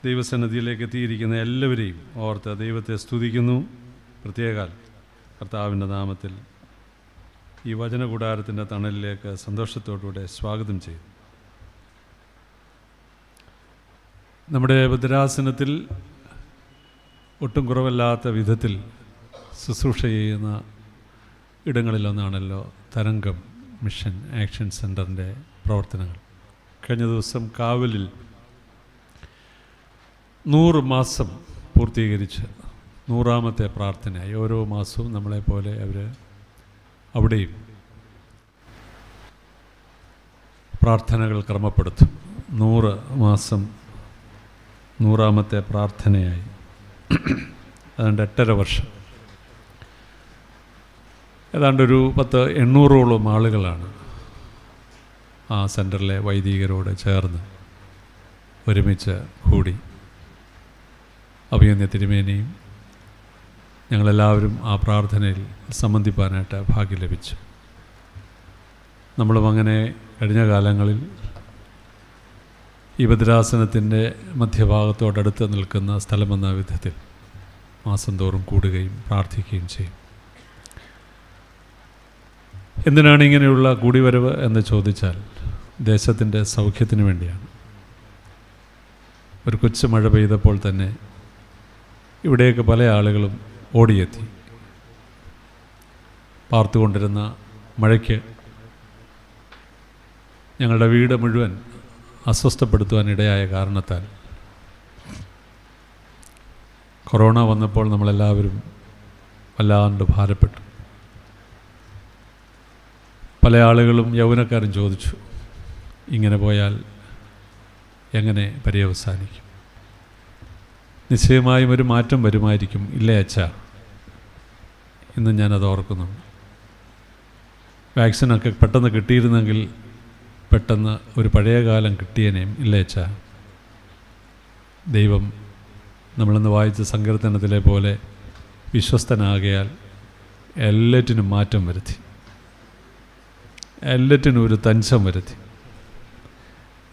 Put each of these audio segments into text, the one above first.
ദൈവസന്നിധിയിലേക്ക് എത്തിയിരിക്കുന്ന എല്ലാവരെയും ഓർത്ത് ദൈവത്തെ സ്തുതിക്കുന്നു. പ്രത്യേകാൽ കർത്താവിൻ്റെ നാമത്തിൽ ഈ വചനകൂടാരത്തിൻ്റെ തണലിലേക്ക് സന്തോഷത്തോടുകൂടെ സ്വാഗതം ചെയ്തു. നമ്മുടെ ഭദ്രാസനത്തിൽ ഒട്ടും കുറവല്ലാത്ത വിധത്തിൽ ശുശ്രൂഷ ചെയ്യുന്ന ഇടങ്ങളിലൊന്നാണല്ലോ തരംഗം മിഷൻ ആക്ഷൻ സെൻറ്ററിൻ്റെ പ്രവർത്തനങ്ങൾ. കഴിഞ്ഞ ദിവസം കാവലിൽ 100 മാസം പൂർത്തീകരിച്ച് 100ാമത്തെ പ്രാർത്ഥനയായി. ഓരോ മാസവും നമ്മളെപ്പോലെ അവർ അവിടെയും പ്രാർത്ഥനകൾ ക്രമപ്പെടുത്തും. 100 മാസം 100ാമത്തെ പ്രാർത്ഥനയായി. ഏതാണ്ട് 8.5 വർഷം, ഏതാണ്ടൊരു 800ഓളം ആളുകളാണ് ആ സെൻറ്ററിലെ വൈദികരോട് ചേർന്ന് ഒരുമിച്ച് കൂടി. അഭിനന്ദ തിരുമേനിയും ഞങ്ങളെല്ലാവരും ആ പ്രാർത്ഥനയിൽ സംബന്ധിപ്പാനായിട്ട് ഭാഗ്യം ലഭിച്ചു. നമ്മളും അങ്ങനെ കഴിഞ്ഞ കാലങ്ങളിൽ ഈ ഭദ്രാസനത്തിൻ്റെ മധ്യഭാഗത്തോടടുത്ത് നിൽക്കുന്ന സ്ഥലമെന്ന വിധത്തിൽ മാസം തോറും കൂടുകയും പ്രാർത്ഥിക്കുകയും ചെയ്യും. എന്തിനാണ് ഇങ്ങനെയുള്ള കൂടിവരവ് എന്ന് ചോദിച്ചാൽ ദേശത്തിൻ്റെ സൗഖ്യത്തിന് വേണ്ടിയാണ്. ഒരു കൊച്ചു മഴ പെയ്തപ്പോൾ തന്നെ ഇവിടെയൊക്കെ പല ആളുകളും ഓടിയെത്തി. പാർത്തുകൊണ്ടിരുന്ന മഴയ്ക്ക് ഞങ്ങളുടെ വീട് മുഴുവൻ അസ്വസ്ഥപ്പെടുത്തുവാനിടയായ കാരണത്താൽ കൊറോണ വന്നപ്പോൾ നമ്മളെല്ലാവരും വല്ലാണ്ട് ഭാരപ്പെട്ടു. പല ആളുകളും യൗവനക്കാരും ചോദിച്ചു, ഇങ്ങനെ പോയാൽ എങ്ങനെ പര്യവസാനിക്കും? നിശ്ചയമായും ഒരു മാറ്റം വരുമായിരിക്കും. ഇല്ലേ അച്ഛാ? ഇന്ന് ഞാനത് ഓർക്കുന്നുണ്ട്. വാക്സിനൊക്കെ പെട്ടെന്ന് കിട്ടിയിരുന്നെങ്കിൽ പെട്ടെന്ന് ഒരു പഴയ കാലം കിട്ടിയനേയും. ഇല്ലേ അച്ഛാ? ദൈവം നമ്മളിന്ന് വായിച്ച സങ്കീർത്തനത്തിലെ പോലെ വിശ്വസ്തനാകയാൽ എല്ലാറ്റിനും മാറ്റം വരുത്തി, എല്ലാറ്റിനും ഒരു തഞ്ചം വരുത്തി,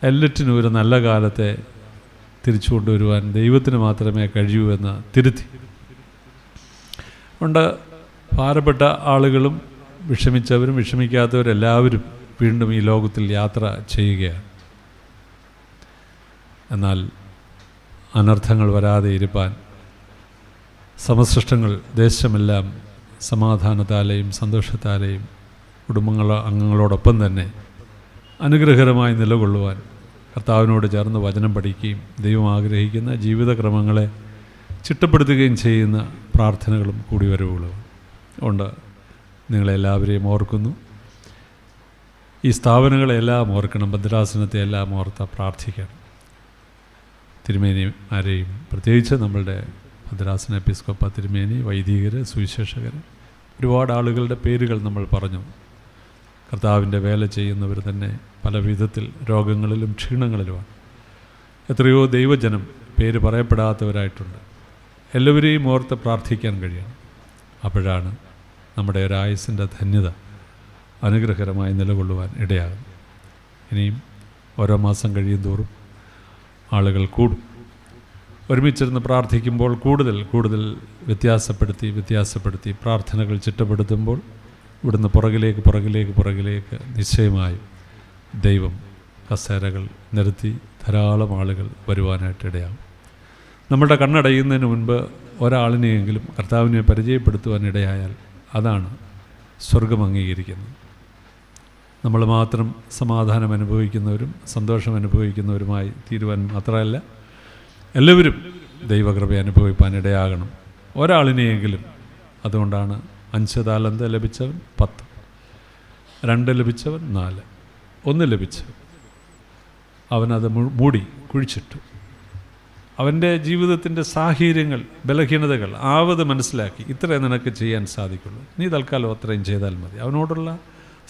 എല്ലാറ്റിനും ഒരു നല്ല കാലത്തെ തിരിച്ചു കൊണ്ടുവരുവാൻ ദൈവത്തിന് മാത്രമേ കഴിയൂ എന്ന് തിരുത്തി. അതുകൊണ്ട് ഭാരപ്പെട്ട ആളുകളും വിഷമിച്ചവരും വിഷമിക്കാത്തവരെല്ലാവരും വീണ്ടും ഈ ലോകത്തിൽ യാത്ര ചെയ്യുകയാണ്. എന്നാൽ അനർത്ഥങ്ങൾ വരാതെ ഇരുപ്പാൻ സമസൃഷ്ടങ്ങൾ ദേശമെല്ലാം സമാധാനത്താലെയും സന്തോഷത്താലെയും അംഗങ്ങളോടൊപ്പം തന്നെ അനുഗ്രഹകരമായി നിലകൊള്ളുവാൻ കർത്താവിനോട് ചേർന്ന് വചനം പഠിക്കുകയും ദൈവം ആഗ്രഹിക്കുന്ന ജീവിതക്രമങ്ങളെ ചിട്ടപ്പെടുത്തുകയും ചെയ്യുന്ന പ്രാർത്ഥനകളും കൂടിവരവുകളും ഉണ്ട്. നിങ്ങളെല്ലാവരെയും ഓർക്കുന്നു. ഈ സ്ഥാപനങ്ങളെല്ലാം ഓർക്കണം, ഭദ്രാസനത്തെ എല്ലാം ഓർത്ത് പ്രാർത്ഥിക്കണം. തിരുമേനിമാരെയും പ്രത്യേകിച്ച് നമ്മളുടെ ഭദ്രാസന എപ്പിസ്കോപ്പ തിരുമേനി, വൈദികർ, സുവിശേഷകർ, ഒരുപാട് ആളുകളുടെ പേരുകൾ നമ്മൾ പറഞ്ഞു. കർത്താവിൻ്റെ വേല ചെയ്യുന്നവർ തന്നെ പല വിധത്തിൽ രോഗങ്ങളിലും ക്ഷീണങ്ങളിലുമാണ്. എത്രയോ ദൈവജനം പേര് പറയപ്പെടാത്തവരായിട്ടുണ്ട്. എല്ലാവരെയും ഓർത്ത് പ്രാർത്ഥിക്കാൻ കഴിയണം. അപ്പോഴാണ് നമ്മുടെ ഒരായുസിൻ്റെ ധന്യത അനുഗ്രഹകരമായി നിലകൊള്ളുവാൻ ഇടയാകും. ഇനിയും ഓരോ മാസം കഴിയും തോറും ആളുകൾ കൂടും. ഒരുമിച്ചിരുന്ന് പ്രാർത്ഥിക്കുമ്പോൾ കൂടുതൽ വ്യത്യാസപ്പെടുത്തി പ്രാർത്ഥനകൾ ചിട്ടപ്പെടുത്തുമ്പോൾ ഇവിടുന്ന് പുറകിലേക്ക് നിശ്ചയമായും ദൈവം കസേരകൾ നിരത്തി ധാരാളം ആളുകൾ വരുവാനായിട്ടിടയാകും. നമ്മളുടെ കണ്ണടയുന്നതിന് മുൻപ് ഒരാളിനെയെങ്കിലും കർത്താവിനെ പരിചയപ്പെടുത്തുവാനിടയായാൽ അതാണ് സ്വർഗം അംഗീകരിക്കുന്നത്. നമ്മൾ മാത്രം സമാധാനം അനുഭവിക്കുന്നവരും സന്തോഷം അനുഭവിക്കുന്നവരുമായി തീരുവാൻ മാത്രമല്ല, എല്ലാവരും ദൈവകൃപ അനുഭവിപ്പാനിടയാകണം. ഒരാളിനെയെങ്കിലും. അതുകൊണ്ടാണ് 5 താലന്ത് ലഭിച്ചവൻ 10, 2 ലഭിച്ചവൻ 4, 1 ലഭിച്ചവൻ അവനത് മൂടി കുഴിച്ചിട്ടു. അവൻ്റെ ജീവിതത്തിൻ്റെ സാഹചര്യങ്ങൾ, ബലഹീനതകൾ ആവത് മനസ്സിലാക്കി, ഇത്രയും നിനക്ക് ചെയ്യാൻ സാധിക്കുള്ളൂ, നീ തൽക്കാലം അത്രയും ചെയ്താൽ മതി. അവനോടുള്ള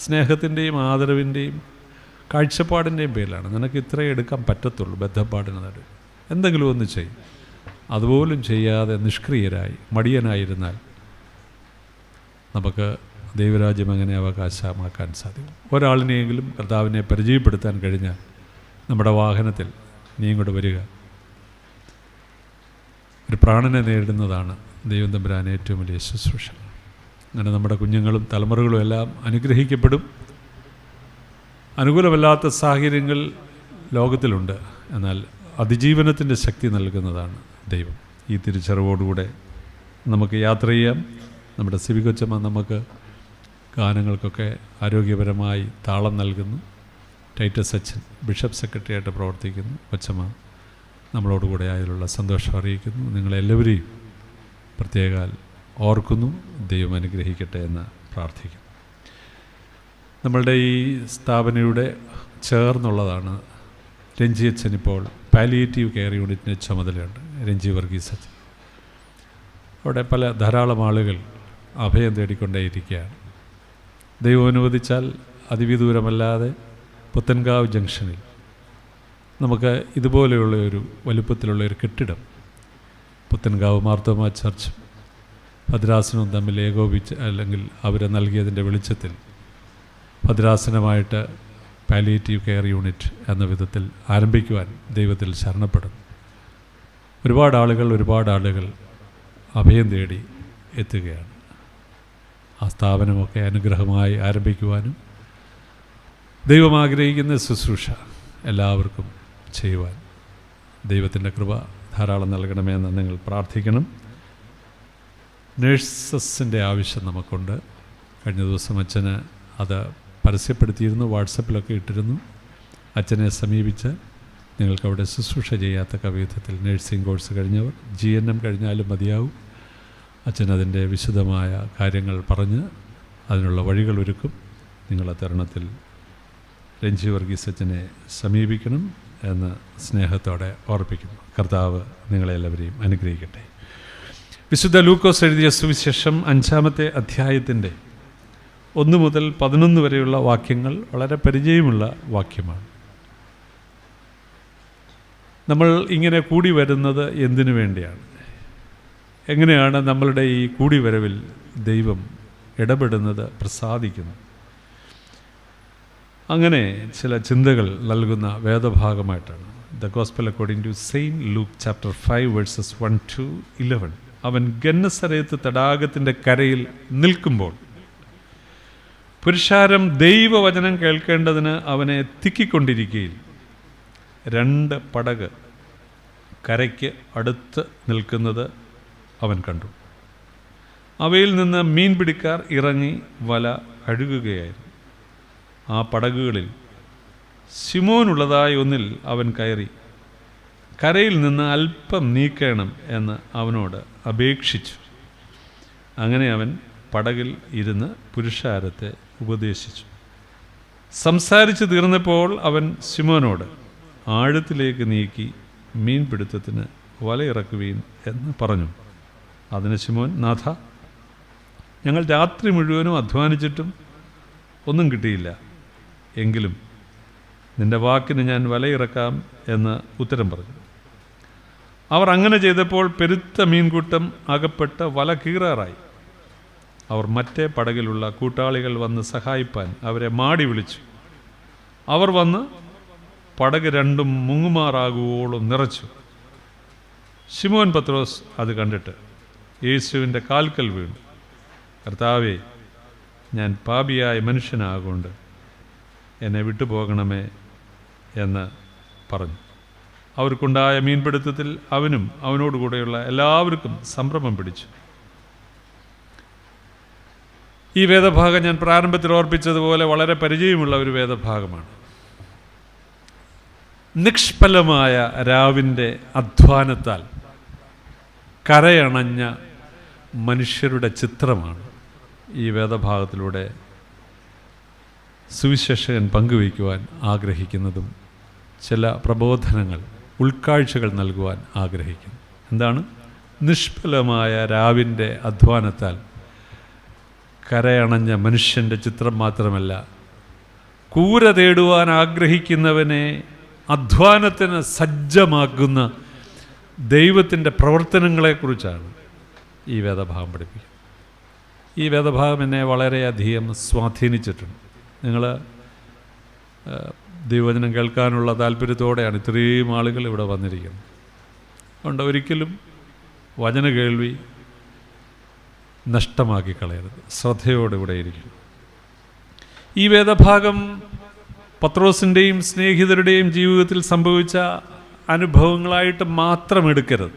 സ്നേഹത്തിൻ്റെയും ആദരവിൻ്റെയും കാഴ്ചപ്പാടിൻ്റെയും പേരിലാണ് നിനക്ക് ഇത്രയും എടുക്കാൻ പറ്റത്തുള്ളൂ. ബദ്ധപ്പാടിന് നടുവിൽ എന്തെങ്കിലും ഒന്ന് ചെയ്യും. അതുപോലും ചെയ്യാതെ നിഷ്ക്രിയരായി മടിയനായിരുന്നാൽ നമുക്ക് ദൈവരാജ്യം എങ്ങനെ അവകാശമാക്കാൻ സാധിക്കും? ഒരാളിനെയെങ്കിലും കർത്താവിനെ പരിചയപ്പെടുത്താൻ കഴിഞ്ഞാൽ നമ്മുടെ വാഹനത്തിൽ നീ ഇങ്ങോട്ട് വരിക, ഒരു പ്രാണനെ നേടുന്നതാണ് ദൈവം തമ്പുരാൻ ഏറ്റവും വലിയ ശുശ്രൂഷ. അങ്ങനെ നമ്മുടെ കുഞ്ഞുങ്ങളും തലമുറകളും എല്ലാം അനുഗ്രഹിക്കപ്പെടും. അനുകൂലമല്ലാത്ത സാഹചര്യങ്ങൾ ലോകത്തിലുണ്ട്, എന്നാൽ അതിജീവനത്തിൻ്റെ ശക്തി നൽകുന്നതാണ് ദൈവം. ഈ തിരിച്ചറിവോടുകൂടെ നമുക്ക് യാത്ര ചെയ്യാം. നമ്മുടെ സിബി കൊച്ചമ്മ നമുക്ക് ഗാനങ്ങൾക്കൊക്കെ ആരോഗ്യപരമായി താളം നൽകുന്നു. ടൈറ്റസ് അച്ഛൻ ബിഷപ്പ് സെക്രട്ടറിയായിട്ട് പ്രവർത്തിക്കുന്നു. കൊച്ചമ്മ നമ്മളോടുകൂടെ ആയതിലുള്ള സന്തോഷം അറിയിക്കുന്നു. നിങ്ങളെല്ലാവരെയും പ്രത്യേകാൽ ഓർക്കുന്നു. ദൈവം അനുഗ്രഹിക്കട്ടെ എന്ന് പ്രാർത്ഥിക്കുന്നു. നമ്മളുടെ ഈ സ്ഥാപനയുടെ ചേർന്നുള്ളതാണ് രഞ്ജി അച്ഛൻ. ഇപ്പോൾ പാലിയേറ്റീവ് കെയർ യൂണിറ്റിന് ചുമതലയുണ്ട്, രഞ്ജി വർഗീസ് അച്ഛൻ. അവിടെ ധാരാളം ആളുകൾ അഭയം തേടിക്കൊണ്ടേയിരിക്കുകയാണ്. ദൈവം അനുവദിച്ചാൽ അതിവിദൂരമല്ലാതെ പുത്തൻകാവ് ജംഗ്ഷനിൽ നമുക്ക് ഇതുപോലെയുള്ള ഒരു വലുപ്പത്തിലുള്ള ഒരു കെട്ടിടം പുത്തൻകാവ് മാർത്തോമാ ചർച്ചും ഭദ്രാസനവും തമ്മിൽ ഏകോപിച്ച്, അല്ലെങ്കിൽ അവരെ നൽകിയതിൻ്റെ വെളിച്ചത്തിൽ ഭദ്രാസനമായിട്ട് പാലിയേറ്റീവ് കെയർ യൂണിറ്റ് എന്ന വിധത്തിൽ ആരംഭിക്കുവാൻ ദൈവത്തിൽ ശരണപ്പെടുന്നു. ഒരുപാട് ആളുകൾ അഭയം തേടി എത്തുകയാണ്. ആ സ്ഥാപനമൊക്കെ അനുഗ്രഹമായി ആരംഭിക്കുവാനും ദൈവം ആഗ്രഹിക്കുന്ന ശുശ്രൂഷ എല്ലാവർക്കും ചെയ്യുവാൻ ദൈവത്തിൻ്റെ കൃപ ധാരാളം നൽകണമെന്ന് നിങ്ങൾ പ്രാർത്ഥിക്കണം. നേഴ്സസിൻ്റെ ആവശ്യം നമുക്കുണ്ട്. കഴിഞ്ഞ ദിവസം അച്ഛന് അത് പരസ്യപ്പെടുത്തിയിരുന്നു, വാട്സപ്പിലൊക്കെ ഇട്ടിരുന്നു. അച്ഛനെ സമീപിച്ച് നിങ്ങൾക്കവിടെ ശുശ്രൂഷ ചെയ്യാത്ത വിധത്തിൽ നഴ്സിംഗ് കോഴ്സ് കഴിഞ്ഞവർ GNM കഴിഞ്ഞാലും മതിയാവും. അച്ഛൻ അതിൻ്റെ വിശദമായ കാര്യങ്ങൾ പറഞ്ഞ് അതിനുള്ള വഴികൾ ഒരുക്കും. നിങ്ങളെ തരുണത്തിൽ രഞ്ജി വർഗീസ് അച്ഛനെ സമീപിക്കണം എന്ന് സ്നേഹത്തോടെ ഓർപ്പിക്കുന്നു. കർത്താവ് നിങ്ങളെല്ലാവരെയും അനുഗ്രഹിക്കട്ടെ. വിശുദ്ധ ലൂക്കോസ് എഴുതിയ സുവിശേഷം 5-ാമത്തെ അധ്യായത്തിൻ്റെ 1 മുതൽ 11 വരെയുള്ള വാക്യങ്ങൾ വളരെ പരിചയമുള്ള വാക്യമാണ്. നമ്മൾ ഇങ്ങനെ കൂടി വരുന്നത് എന്തിനു വേണ്ടിയാണ്? എങ്ങനെയാണ് നമ്മളുടെ ഈ കൂടിവരവിൽ ദൈവം ഇടപെടുന്നത്, പ്രസാദിക്കുന്നത്? അങ്ങനെ ചില ചിന്തകൾ നൽകുന്ന വേദഭാഗമായിട്ടാണ് the gospel according to saint Luke chapter 5 verses 1-11. അവൻ ഗന്നസരത്ത് തടാകത്തിൻ്റെ കരയിൽ നിൽക്കുമ്പോൾ പുരുഷാരം ദൈവവചനം കേൾക്കേണ്ടതിന് അവനെ തിക്കിക്കൊണ്ടിരിക്കുകയിൽ 2 പടക് കരയ്ക്ക് അടുത്ത് നിൽക്കുന്നത് അവൻ കണ്ടു. അവയിൽ നിന്ന് മീൻപിടിക്കാർ ഇറങ്ങി വല കഴുകുകയായിരുന്നു. ആ പടകുകളിൽ ശിമോനുള്ളതായ ഒന്നിൽ അവൻ കയറി കരയിൽ നിന്ന് അല്പം നീക്കണം എന്ന് അവനോട് അപേക്ഷിച്ചു. അങ്ങനെ അവൻ പടകിൽ ഇരുന്ന് പുരുഷാരത്തെ ഉപദേശിച്ചു. സംസാരിച്ചു തീർന്നപ്പോൾ അവൻ ശിമോനോട് ആഴത്തിലേക്ക് നീക്കി മീൻപിടുത്തത്തിന് വലയിറക്കുവീൻ എന്ന് പറഞ്ഞു. അതിന് ശിമോൻ, നാഥ, ഞങ്ങൾ രാത്രി മുഴുവനും അധ്വാനിച്ചിട്ടും ഒന്നും കിട്ടിയില്ല. എങ്കിലും നിൻ്റെ വാക്കിന് ഞാൻ വലയിറക്കാം എന്ന് ഉത്തരം പറഞ്ഞു. അവർ അങ്ങനെ ചെയ്തപ്പോൾ പെരുത്ത മീൻകൂട്ടം അകപ്പെട്ട് വല കീറാറായി. അവർ മറ്റേ പടകിലുള്ള കൂട്ടാളികൾ വന്ന് സഹായിപ്പാൻ അവരെ മാടി വിളിച്ചു. അവർ വന്ന് പടക് 2 മുങ്ങുമാറാകുവോളം നിറച്ചു. ശിമോൻ പത്രോസ് അത് കണ്ടിട്ട് യേശുവിൻ്റെ കാൽക്കൽ വീണു, കർത്താവേ, ഞാൻ പാപിയായ മനുഷ്യനാകൊണ്ട് എന്നെ വിട്ടുപോകണമേ എന്ന് പറഞ്ഞു. അവർക്കുണ്ടായ മീൻപിടുത്തത്തിൽ അവനും അവനോടുകൂടെയുള്ള എല്ലാവർക്കും സംഭ്രമം പിടിച്ചു. ഈ വേദഭാഗം ഞാൻ പ്രാരംഭത്തിൽ ഓർപ്പിച്ചതുപോലെ വളരെ പരിചയമുള്ള ഒരു വേദഭാഗമാണ്. നിഷ്ഫലമായ രാവിൻ്റെ അധ്വാനത്താൽ കരയണഞ്ഞ മനുഷ്യരുടെ ചിത്രമാണ് ഈ വേദഭാഗത്തിലൂടെ സുവിശേഷകൻ പങ്കുവയ്ക്കുവാൻ ആഗ്രഹിക്കുന്നതും ചില പ്രബോധനങ്ങൾ, ഉൾക്കാഴ്ചകൾ നൽകുവാൻ ആഗ്രഹിക്കുന്നു. എന്താണ്? നിഷ്ഫലമായ രാവിൻ്റെ അധ്വാനത്താൽ കരയണഞ്ഞ മനുഷ്യൻ്റെ ചിത്രം മാത്രമല്ല, കൂര തേടുവാൻ ആഗ്രഹിക്കുന്നവനെ അധ്വാനത്തിന് സജ്ജമാക്കുന്ന ദൈവത്തിൻ്റെ പ്രവർത്തനങ്ങളെക്കുറിച്ചാണ് ഈ വേദഭാഗം പഠിപ്പിക്കുന്നത്. ഈ വേദഭാഗം എന്നെ വളരെയധികം സ്വാധീനിച്ചിട്ടുണ്ട്. നിങ്ങൾ ദൈവവചനം കേൾക്കാനുള്ള താല്പര്യത്തോടെയാണ് ഇത്രയും ആളുകൾ ഇവിടെ വന്നിരിക്കുന്നത്. അതുകൊണ്ട് ഒരിക്കലും വചന കേൾവി നഷ്ടമാക്കി കളയരുത്. ശ്രദ്ധയോടുകൂടെ ഇരിക്കും. ഈ വേദഭാഗം പത്രോസിൻ്റെയും സ്നേഹിതരുടെയും ജീവിതത്തിൽ സംഭവിച്ച അനുഭവങ്ങളായിട്ട് മാത്രം എടുക്കരുത്.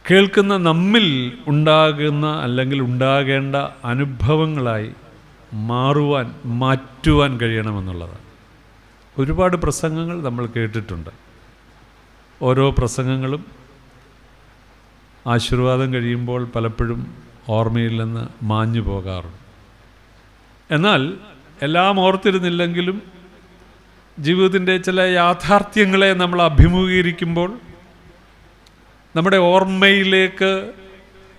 കേൾക്കുന്ന നമ്മിൽ ഉണ്ടാകുന്ന അല്ലെങ്കിൽ ഉണ്ടാകേണ്ട അനുഭവങ്ങളായി മാറ്റുവാൻ കഴിയണമെന്നുള്ളതാണ്. ഒരുപാട് പ്രസംഗങ്ങൾ നമ്മൾ കേട്ടിട്ടുണ്ട്. ഓരോ പ്രസംഗങ്ങളും ആശീർവാദം കഴിയുമ്പോൾ പലപ്പോഴും ഓർമ്മയിൽ നിന്ന് മാഞ്ഞു പോകാറുണ്ട്. എന്നാൽ എല്ലാം ഓർത്തിരുന്നില്ലെങ്കിലും ജീവിതത്തിൻ്റെ ചില യാഥാർത്ഥ്യങ്ങളെ നമ്മൾ അഭിമുഖീകരിക്കുമ്പോൾ നമ്മുടെ ഓർമ്മയിലേക്ക്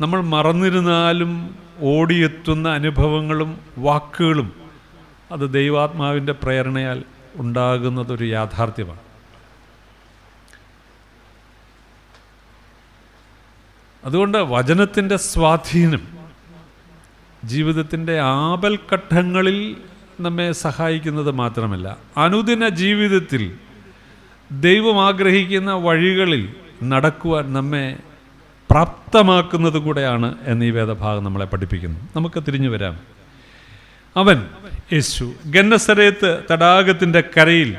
നമ്മൾ മറന്നിരുന്നാലും ഓടിയെത്തുന്ന അനുഭവങ്ങളും വാക്കുകളും അത് ദൈവാത്മാവിൻ്റെ പ്രേരണയാൽ ഉണ്ടാകുന്നതൊരു യാഥാർത്ഥ്യമാണ്. അതുകൊണ്ട് വചനത്തിൻ്റെ സ്വാധീനം ജീവിതത്തിൻ്റെ ആപൽഘട്ടങ്ങളിൽ നമ്മെ സഹായിക്കുന്നത് മാത്രമല്ല, അനുദിന ജീവിതത്തിൽ ദൈവം ആഗ്രഹിക്കുന്ന വഴികളിൽ നടക്കുവാൻ നമ്മെ പ്രാപ്തമാക്കുന്നത് കൂടെയാണ് എന്ന് ഈ വേദഭാഗം നമ്മളെ പഠിപ്പിക്കുന്നു. നമുക്ക് തിരിഞ്ഞു വരാം. അവൻ യേശു ഗന്നസരേത്ത് തടാകത്തിൻ്റെ കരയിൽ,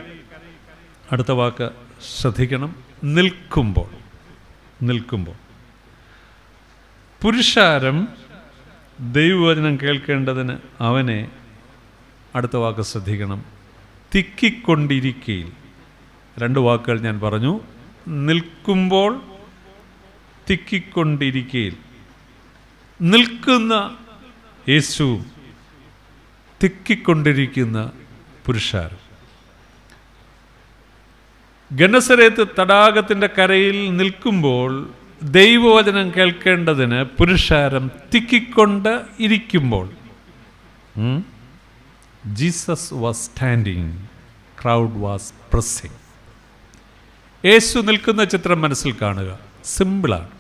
അടുത്ത വാക്ക് ശ്രദ്ധിക്കണം, നിൽക്കുമ്പോൾ പുരുഷാരം ദൈവവചനം കേൾക്കേണ്ടതിന് അവനെ, അടുത്ത വാക്ക് ശ്രദ്ധിക്കണം, തിക്കിക്കൊണ്ടിരിക്കയിൽ. രണ്ട് വാക്കുകൾ ഞാൻ പറഞ്ഞു. നിൽക്കുമ്പോൾ, തിക്കിക്കൊണ്ടിരിക്കയിൽ. നിൽക്കുന്ന യേശു, തിക്കിക്കൊണ്ടിരിക്കുന്ന പുരുഷാരം. ഗന്നസരേത്ത് തടാകത്തിൻ്റെ കരയിൽ നിൽക്കുമ്പോൾ ദൈവവചനം കേൾക്കേണ്ടതിന് പുരുഷാരം തിക്കിക്കൊണ്ട് ഇരിക്കുമ്പോൾ, Jesus was standing, crowd was pressing. യേശു നിൽക്കുന്ന ചിത്രം മനസ്സിൽ കാണുക. സിമ്പിളാണ്.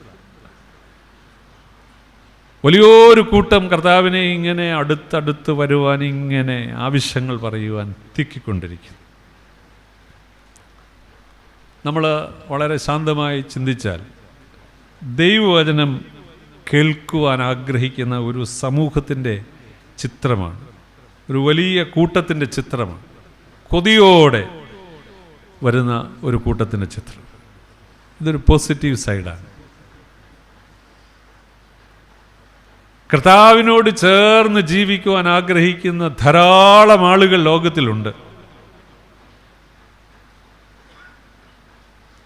വലിയൊരു കൂട്ടം കർത്താവിനെ ഇങ്ങനെ അടുത്തടുത്ത് വരുവാൻ, ഇങ്ങനെ ആവശ്യങ്ങൾ പറയുവാൻ തിക്കിക്കൊണ്ടിരിക്കും. നമ്മൾ വളരെ ശാന്തമായി ചിന്തിച്ചാൽ ദൈവവചനം കേൾക്കുവാൻ ആഗ്രഹിക്കുന്ന ഒരു സമൂഹത്തിൻ്റെ ചിത്രമാണ്, ഒരു വലിയ കൂട്ടത്തിൻ്റെ ചിത്രമാണ്, കൊതിയോടെ വരുന്ന ഒരു കൂട്ടത്തിൻ്റെ ചിത്രം. ഇതൊരു പോസിറ്റീവ് സൈഡാണ്. കർത്താവിനോട് ചേർന്ന് ജീവിക്കുവാൻ ആഗ്രഹിക്കുന്ന ധാരാളം ആളുകൾ ലോകത്തിലുണ്ട്.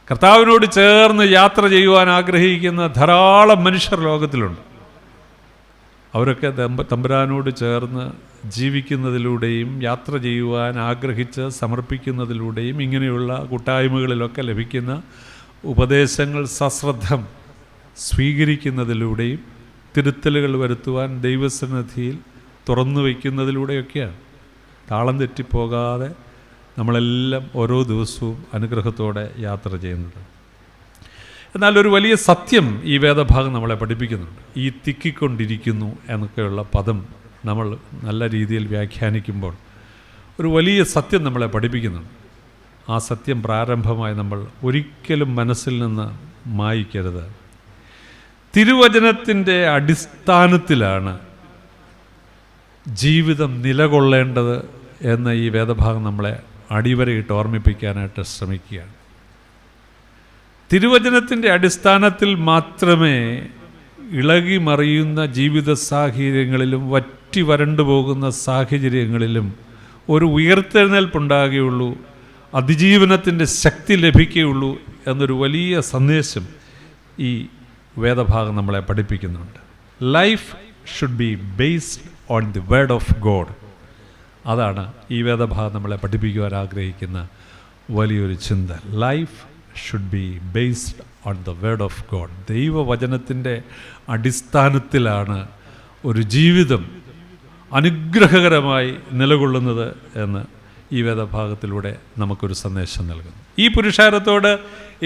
കർത്താവിനോട് ചേർന്ന് യാത്ര ചെയ്യുവാൻ ആഗ്രഹിക്കുന്ന ധാരാളം മനുഷ്യർ ലോകത്തിലുണ്ട്. അവരൊക്കെ തമ്പുരാനോട് ചേർന്ന് ജീവിക്കുന്നതിലൂടെയും യാത്ര ചെയ്യുവാൻ ആഗ്രഹിച്ച് സമർപ്പിക്കുന്നതിലൂടെയും ഇങ്ങനെയുള്ള കൂട്ടായ്മകളിലൊക്കെ ലഭിക്കുന്ന ഉപദേശങ്ങൾ സശ്രദ്ധം സ്വീകരിക്കുന്നതിലൂടെയും തിരുത്തലുകൾ വരുത്തുവാൻ ദൈവസന്നിധിയിൽ തുറന്നു വയ്ക്കുന്നതിലൂടെയൊക്കെയാണ് താളം തെറ്റിപ്പോകാതെ നമ്മളെല്ലാം ഓരോ ദിവസവും അനുഗ്രഹത്തോടെ യാത്ര ചെയ്യുന്നത്. എന്നാൽ ഒരു വലിയ സത്യം ഈ വേദഭാഗം നമ്മളെ പഠിപ്പിക്കുന്നുണ്ട്. ഈ തിക്കിക്കൊണ്ടിരിക്കുന്നു എന്നൊക്കെയുള്ള പദം നമ്മൾ നല്ല രീതിയിൽ വ്യാഖ്യാനിക്കുമ്പോൾ ഒരു വലിയ സത്യം നമ്മളെ പഠിപ്പിക്കുന്നുണ്ട്. ആ സത്യം പ്രാരംഭമായി നമ്മൾ ഒരിക്കലും മനസ്സിൽ നിന്ന് മായ്ക്കരുത്. തിരുവചനത്തിൻ്റെ അടിസ്ഥാനത്തിലാണ് ജീവിതം നിലകൊള്ളേണ്ടത് എന്ന് ഈ വേദഭാഗം നമ്മളെ അടിവരയിട്ട് ഓർമ്മിപ്പിക്കാനായിട്ട് ശ്രമിക്കുകയാണ്. തിരുവചനത്തിൻ്റെ അടിസ്ഥാനത്തിൽ മാത്രമേ ഇളകി മറിയുന്ന ജീവിത സാഹചര്യങ്ങളിലും വറ്റി വരണ്ടു പോകുന്ന സാഹചര്യങ്ങളിലും ഒരു ഉയർത്തെഴുന്നേൽപ്പുണ്ടാകുകയുള്ളൂ, അതിജീവനത്തിൻ്റെ ശക്തി ലഭിക്കുകയുള്ളൂ എന്നൊരു വലിയ സന്ദേശം ഈ വേദഭാഗം നമ്മളെ പഠിപ്പിക്കുന്നുണ്ട്. Life should be based on the word of God. അതാണ് ഈ വേദഭാഗം നമ്മളെ പഠിപ്പിക്കുവാൻ ആഗ്രഹിക്കുന്ന വലിയൊരു ചിന്ത. Life should be based on the word of God. ദൈവവചനത്തിൻ്റെ അടിസ്ഥാനത്തിലാണ് ഒരു ജീവിതം അനുഗ്രഹകരമായി നിലകൊള്ളുന്നത് എന്ന് ഈ വേദഭാഗത്തിലൂടെ നമുക്കൊരു സന്ദേശം നൽകുന്നു. ഈ പുരുഷാരത്തോട്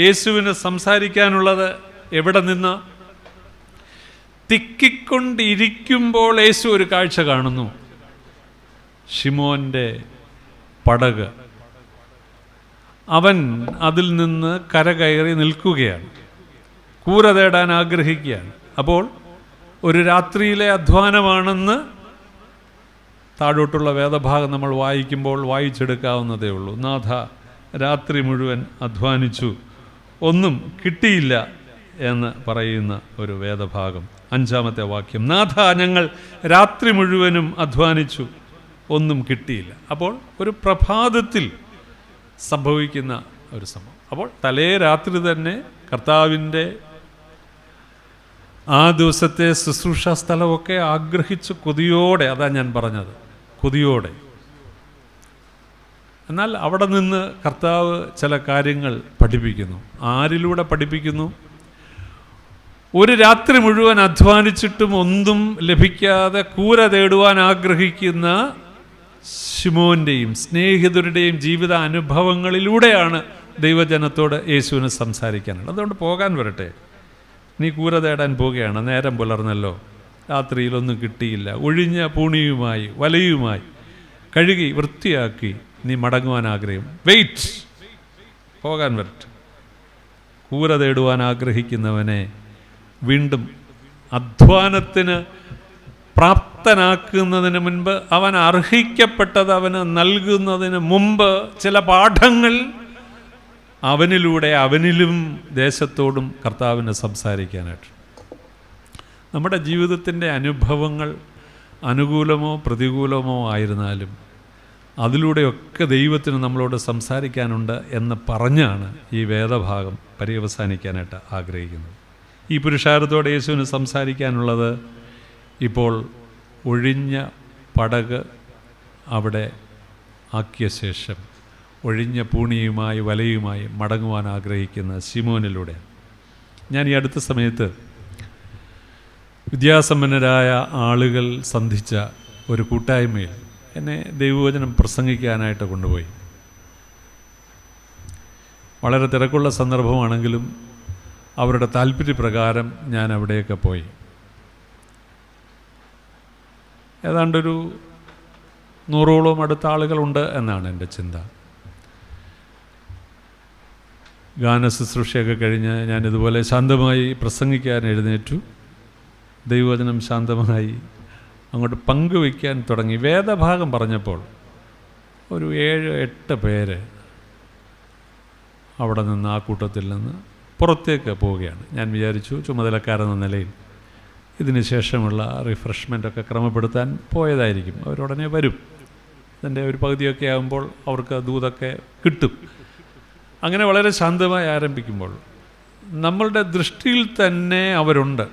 യേശുവിന് സംസാരിക്കാനുള്ളത് എവിടെ നിന്ന്? തിക്കിക്കൊണ്ടിരിക്കുമ്പോൾ യേശു ഒരു കാഴ്ച കാണുന്നു. ശിമോൻ്റെ പടക്. അവൻ അതിൽ നിന്ന് കരകയറി നിൽക്കുകയാണ്. കൂര തേടാൻ ആഗ്രഹിക്കുകയാണ്. അപ്പോൾ ഒരു രാത്രിയിലെ അധ്വാനമാണെന്ന് താഴോട്ടുള്ള വേദഭാഗം നമ്മൾ വായിക്കുമ്പോൾ വായിച്ചെടുക്കാവുന്നതേ ഉള്ളൂ. നാഥ, രാത്രി മുഴുവൻ അധ്വാനിച്ചു, ഒന്നും കിട്ടിയില്ല എന്ന് പറയുന്ന ഒരു വേദഭാഗം. 5-ാമത്തെ വാക്യം, നാഥ, ഞങ്ങൾ രാത്രി മുഴുവനും അധ്വാനിച്ചു, ഒന്നും കിട്ടിയില്ല. അപ്പോൾ ഒരു പ്രഭാതത്തിൽ സംഭവിക്കുന്ന ഒരു സംഭവം. അപ്പോൾ തലേ രാത്രി തന്നെ കർത്താവിൻ്റെ ആ ദിവസത്തെ ശുശ്രൂഷാ സ്ഥലമൊക്കെ ആഗ്രഹിച്ച് കൊതിയോടെ, അതാ ഞാൻ പറഞ്ഞത്, കൊതിയോടെ. എന്നാൽ അവിടെ നിന്ന് കർത്താവ് ചില കാര്യങ്ങൾ പഠിപ്പിക്കുന്നു. ആരിലൂടെ പഠിപ്പിക്കുന്നു? ഒരു രാത്രി മുഴുവൻ അധ്വാനിച്ചിട്ടും ഒന്നും ലഭിക്കാതെ കൂര തേടുവാൻ ആഗ്രഹിക്കുന്ന ശിമോൻ്റെയും സ്നേഹിതരുടെയും ജീവിത അനുഭവങ്ങളിലൂടെയാണ് ദൈവജനത്തോട് യേശുവിന് സംസാരിക്കാനുള്ളത്. അതുകൊണ്ട് പോകാൻ വരട്ടെ, നീ കൂര തേടാൻ പോവുകയാണ്, നേരം പുലർന്നല്ലോ, രാത്രിയിലൊന്നും കിട്ടിയില്ല, ഒഴിഞ്ഞ പൂണിയുമായി വലയുമായി കഴുകി വൃത്തിയാക്കി നീ മടങ്ങുവാൻ ആഗ്രഹം, വെയിറ്റ്, പോകാൻ വരട്ടെ. കൂര തേടുവാൻ ആഗ്രഹിക്കുന്നവനെ വീണ്ടും അധ്വാനത്തിന് പ്രാപ്തനാക്കുന്നതിന് മുൻപ്, അവൻ അർഹിക്കപ്പെട്ടത് അവന് നൽകുന്നതിന് മുമ്പ് ചില പാഠങ്ങൾ അവനിലൂടെ അവനിലും ദേശത്തോടും കർത്താവിന് സംസാരിക്കാനായിട്ട്. നമ്മുടെ ജീവിതത്തിൻ്റെ അനുഭവങ്ങൾ അനുകൂലമോ പ്രതികൂലമോ ആയിരുന്നാലും അതിലൂടെയൊക്കെ ദൈവത്തിന് നമ്മളോട് സംസാരിക്കാനുണ്ട് എന്ന് പറഞ്ഞാണ് ഈ വേദഭാഗം പര്യവസാനിക്കാനായിട്ട് ആഗ്രഹിക്കുന്നത്. ഈ പുരുഷാരത്തോടെ യേശുവിന് സംസാരിക്കാനുള്ളത്, ഇപ്പോൾ ഒഴിഞ്ഞ പടക് അവിടെ ആക്കിയ ശേഷം ഒഴിഞ്ഞ പൂണിയുമായി വലയുമായി മടങ്ങുവാൻ ആഗ്രഹിക്കുന്ന ശിമോനിലൂടെ. ഞാൻ ഈ അടുത്ത സമയത്ത് വിദ്യാസമ്പന്നരായ ആളുകൾ സന്ധിച്ച ഒരു കൂട്ടായ്മയിൽ എന്നെ ദൈവവചനം പ്രസംഗിക്കാനായിട്ട് കൊണ്ടുപോയി. വളരെ തിരക്കുള്ള സന്ദർഭമാണെങ്കിലും അവരുടെ താല്പര്യപ്രകാരം ഞാൻ അവിടെയൊക്കെ പോയി. ഏതാണ്ടൊരു 100ഓളം അടുത്ത ആളുകളുണ്ട് എന്നാണ് എൻ്റെ ചിന്ത. ഗാന ശുശ്രൂഷയൊക്കെ കഴിഞ്ഞ് ഞാനിതുപോലെ ശാന്തമായി പ്രസംഗിക്കാൻ എഴുന്നേറ്റു. ദൈവവചനം ശാന്തമായി അങ്ങോട്ട് പങ്കുവയ്ക്കാൻ തുടങ്ങി. വേദഭാഗം പറഞ്ഞപ്പോൾ ഒരു 7-8 പേര് അവിടെ നിന്ന്, ആ കൂട്ടത്തിൽ നിന്ന് പുറത്തേക്ക് പോവുകയാണ്. ഞാൻ വിചാരിച്ചു ചുമതലക്കാരെന്ന നിലയിൽ ഇതിന് ശേഷമുള്ള റിഫ്രഷ്മെൻറ്റൊക്കെ ക്രമപ്പെടുത്താൻ പോയതായിരിക്കും. അവരുടനെ വരും. ഇതിൻ്റെ ഒരു പകുതിയൊക്കെ ആകുമ്പോൾ അവർക്ക് ദൂതൊക്കെ കിട്ടും. അങ്ങനെ വളരെ ശാന്തമായി ആരംഭിക്കുമ്പോൾ നമ്മളുടെ ദൃഷ്ടിയിൽ തന്നെ അവരുണ്ട്.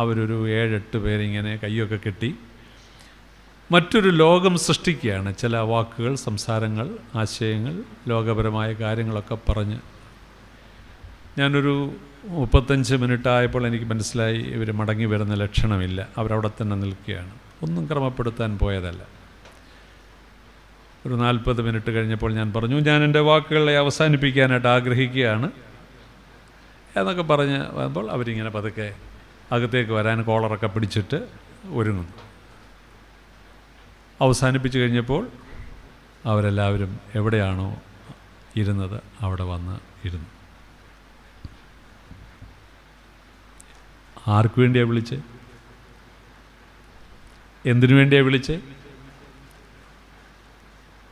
അവരൊരു 7-8 പേരിങ്ങനെ കയ്യൊക്കെ കെട്ടി മറ്റൊരു ലോകം സൃഷ്ടിക്കുകയാണ്. ചില വാക്കുകൾ, സംസാരങ്ങൾ, ആശയങ്ങൾ, ലോകപരമായ കാര്യങ്ങളൊക്കെ പറഞ്ഞ്. ഞാനൊരു 35 മിനിറ്റായപ്പോൾ എനിക്ക് മനസ്സിലായി ഇവർ മടങ്ങി വരുന്ന ലക്ഷണമില്ല. അവരവിടെ തന്നെ നിൽക്കുകയാണ്. ഒന്നും ക്രമപ്പെടുത്താൻ പോയതല്ല. ഒരു 40 മിനിറ്റ് കഴിഞ്ഞപ്പോൾ ഞാൻ പറഞ്ഞു, ഞാൻ എൻ്റെ വാക്കുകളെ അവസാനിപ്പിക്കാനായിട്ട് ആഗ്രഹിക്കുകയാണ് എന്നൊക്കെ പറഞ്ഞ് വരുമ്പോൾ അവരിങ്ങനെ പതുക്കെ അകത്തേക്ക് വരാൻ കോളറൊക്കെ പിടിച്ചിട്ട് ഒരുങ്ങുന്നു. അവസാനിപ്പിച്ച് കഴിഞ്ഞപ്പോൾ അവരെല്ലാവരും എവിടെയാണോ ഇരുന്നത് അവിടെ വന്ന് ഇരുന്നു. ആർക്കു വേണ്ടിയാണ് വിളിച്ചേ? എന്തിനു വേണ്ടിയാണ് വിളിച്ചേ?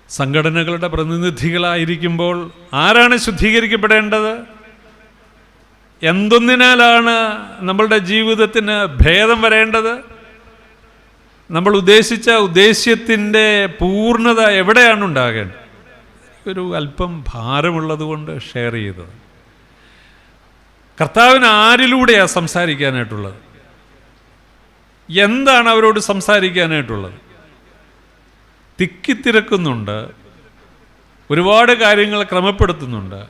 സംഘടനകളുടെ പ്രതിനിധികളായിരിക്കുമ്പോൾ ആരാണ് ശുദ്ധീകരിക്കപ്പെടേണ്ടത്? എന്തൊന്നിനാലാണ് നമ്മളുടെ ജീവിതത്തിന് ഭേദം വരേണ്ടത്? നമ്മൾ ഉദ്ദേശിച്ച ഉദ്ദേശ്യത്തിൻ്റെ പൂർണ്ണത എവിടെയാണ് ഉണ്ടാകേണ്ടത്? ഒരു അല്പം ഭാരമുള്ളത് കൊണ്ട് ഷെയർ ചെയ്തത്. കർത്താവിന് ആരിലൂടെയാണ് സംസാരിക്കാനായിട്ടുള്ളത്? എന്താണ് അവരോട് സംസാരിക്കാനായിട്ടുള്ളത്? തിക്കിത്തിരക്കുന്നുണ്ട്, ഒരുപാട് കാര്യങ്ങൾ ക്രമപ്പെടുത്തുന്നുണ്ട്.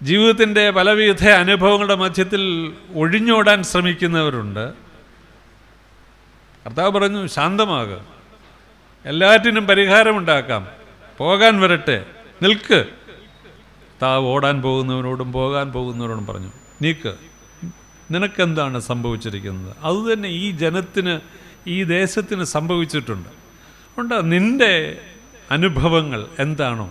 ജീവിതത്തിൻ്റെ പലവിധ അനുഭവങ്ങളുടെ മധ്യത്തിൽ ഒഴിഞ്ഞോടാൻ ശ്രമിക്കുന്നവരുണ്ട്. കർത്താവ് പറഞ്ഞു, ശാന്തമാകുക, എല്ലാറ്റിനും പരിഹാരമുണ്ടാക്കാം, പോകാൻ വരട്ടെ, നിൽക്ക്. കർത്താവ് ഓടാൻ പോകുന്നവനോടും പോകാൻ പോകുന്നവരോടും പറഞ്ഞു, നീക്ക്, നിനക്കെന്താണ് സംഭവിച്ചിരിക്കുന്നത്? അതുതന്നെ ഈ ജനത്തിന്, ഈ ദേശത്തിന് സംഭവിച്ചിട്ടുണ്ട്. അതുകൊണ്ട് നിൻ്റെ അനുഭവങ്ങൾ എന്താണോ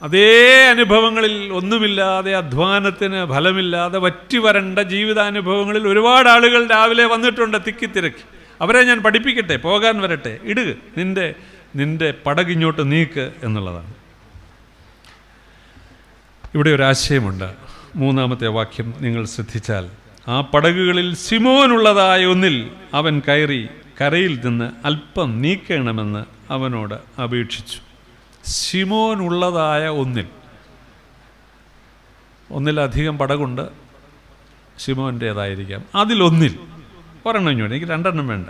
അതേ അനുഭവങ്ങളിൽ ഒന്നുമില്ലാതെ, അധ്വാനത്തിന് ഫലമില്ലാതെ വറ്റി വരണ്ട ജീവിതാനുഭവങ്ങളിൽ ഒരുപാട് ആളുകൾ രാവിലെ വന്നിട്ടുണ്ട് തിക്കിത്തിരക്കി. അവരെ ഞാൻ പഠിപ്പിക്കട്ടെ, പോകാൻ വരട്ടെ, ഇടുക, നിന്റെ പടകിങ്ങോട്ട് നീക്ക് എന്നുള്ളതാണ്. ഇവിടെ ഒരാശയമുണ്ട്. 3-ാമത്തെ വാക്യം നിങ്ങൾ ശ്രദ്ധിച്ചാൽ, ആ പടകുകളിൽ ശിമോനുള്ളതായ ഒന്നിൽ അവൻ കയറി കരയിൽ നിന്ന് അല്പം നീക്കണമെന്ന് അവനോട് അപേക്ഷിച്ചു. ശിമോനുള്ളതായ ഒന്നിലധികം പടകുണ്ട്, ശിമോൻ്റേതായിരിക്കാം. അതിലൊന്നിൽ ഒരെണ്ണം ഇങ്ങോട്ട്, എനിക്ക് 2 വേണ്ട,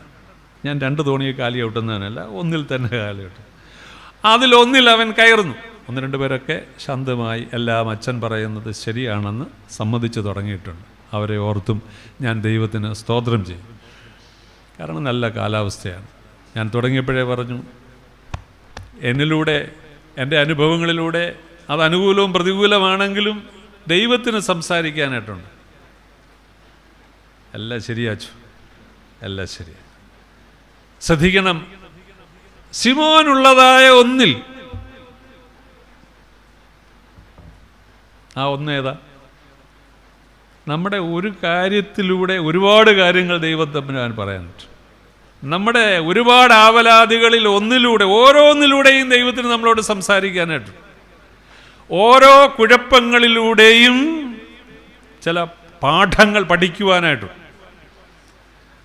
ഞാൻ 2 തോണിയെ കാലി ഔട്ടുന്നതിനല്ല, ഒന്നിൽ തന്നെ കാലി ഔട്ടും. അതിലൊന്നിൽ അവൻ കയറുന്നു. 1-2 പേരൊക്കെ ശാന്തമായി എല്ലാം അച്ഛൻ പറയുന്നത് ശരിയാണെന്ന് സമ്മതിച്ചു തുടങ്ങിയിട്ടുണ്ട്. അവരെ ഓർത്തും ഞാൻ ദൈവത്തിന് സ്തോത്രം ചെയ്യും. കാരണം നല്ല കാലാവസ്ഥയാണ്. ഞാൻ തുടങ്ങിയപ്പോഴേ പറഞ്ഞു, എന്നിലൂടെ, എൻ്റെ അനുഭവങ്ങളിലൂടെ, അത് അനുകൂലവും പ്രതികൂലമാണെങ്കിലും ദൈവത്തിന് സംസാരിക്കാനായിട്ടുണ്ട്. എല്ലാം ശരിയാച്ചു, എല്ലാം ശരിയാ. ശ്രദ്ധിക്കണം, ശിമോനുള്ളതായ ഒന്നിൽ, ആ ഒന്നേതാ? നമ്മുടെ ഒരു കാര്യത്തിലൂടെ ഒരുപാട് കാര്യങ്ങൾ ദൈവം തമ്പുരാൻ പറയാനുണ്ട്. നമ്മുടെ ഒരുപാട് ആവലാദികളിൽ ഒന്നിലൂടെ, ഓരോന്നിലൂടെയും ദൈവത്തിന് നമ്മളോട് സംസാരിക്കാനായിട്ട്, ഓരോ കുഴപ്പങ്ങളിലൂടെയും ചില പാഠങ്ങൾ പഠിക്കുവാനായിട്ടും.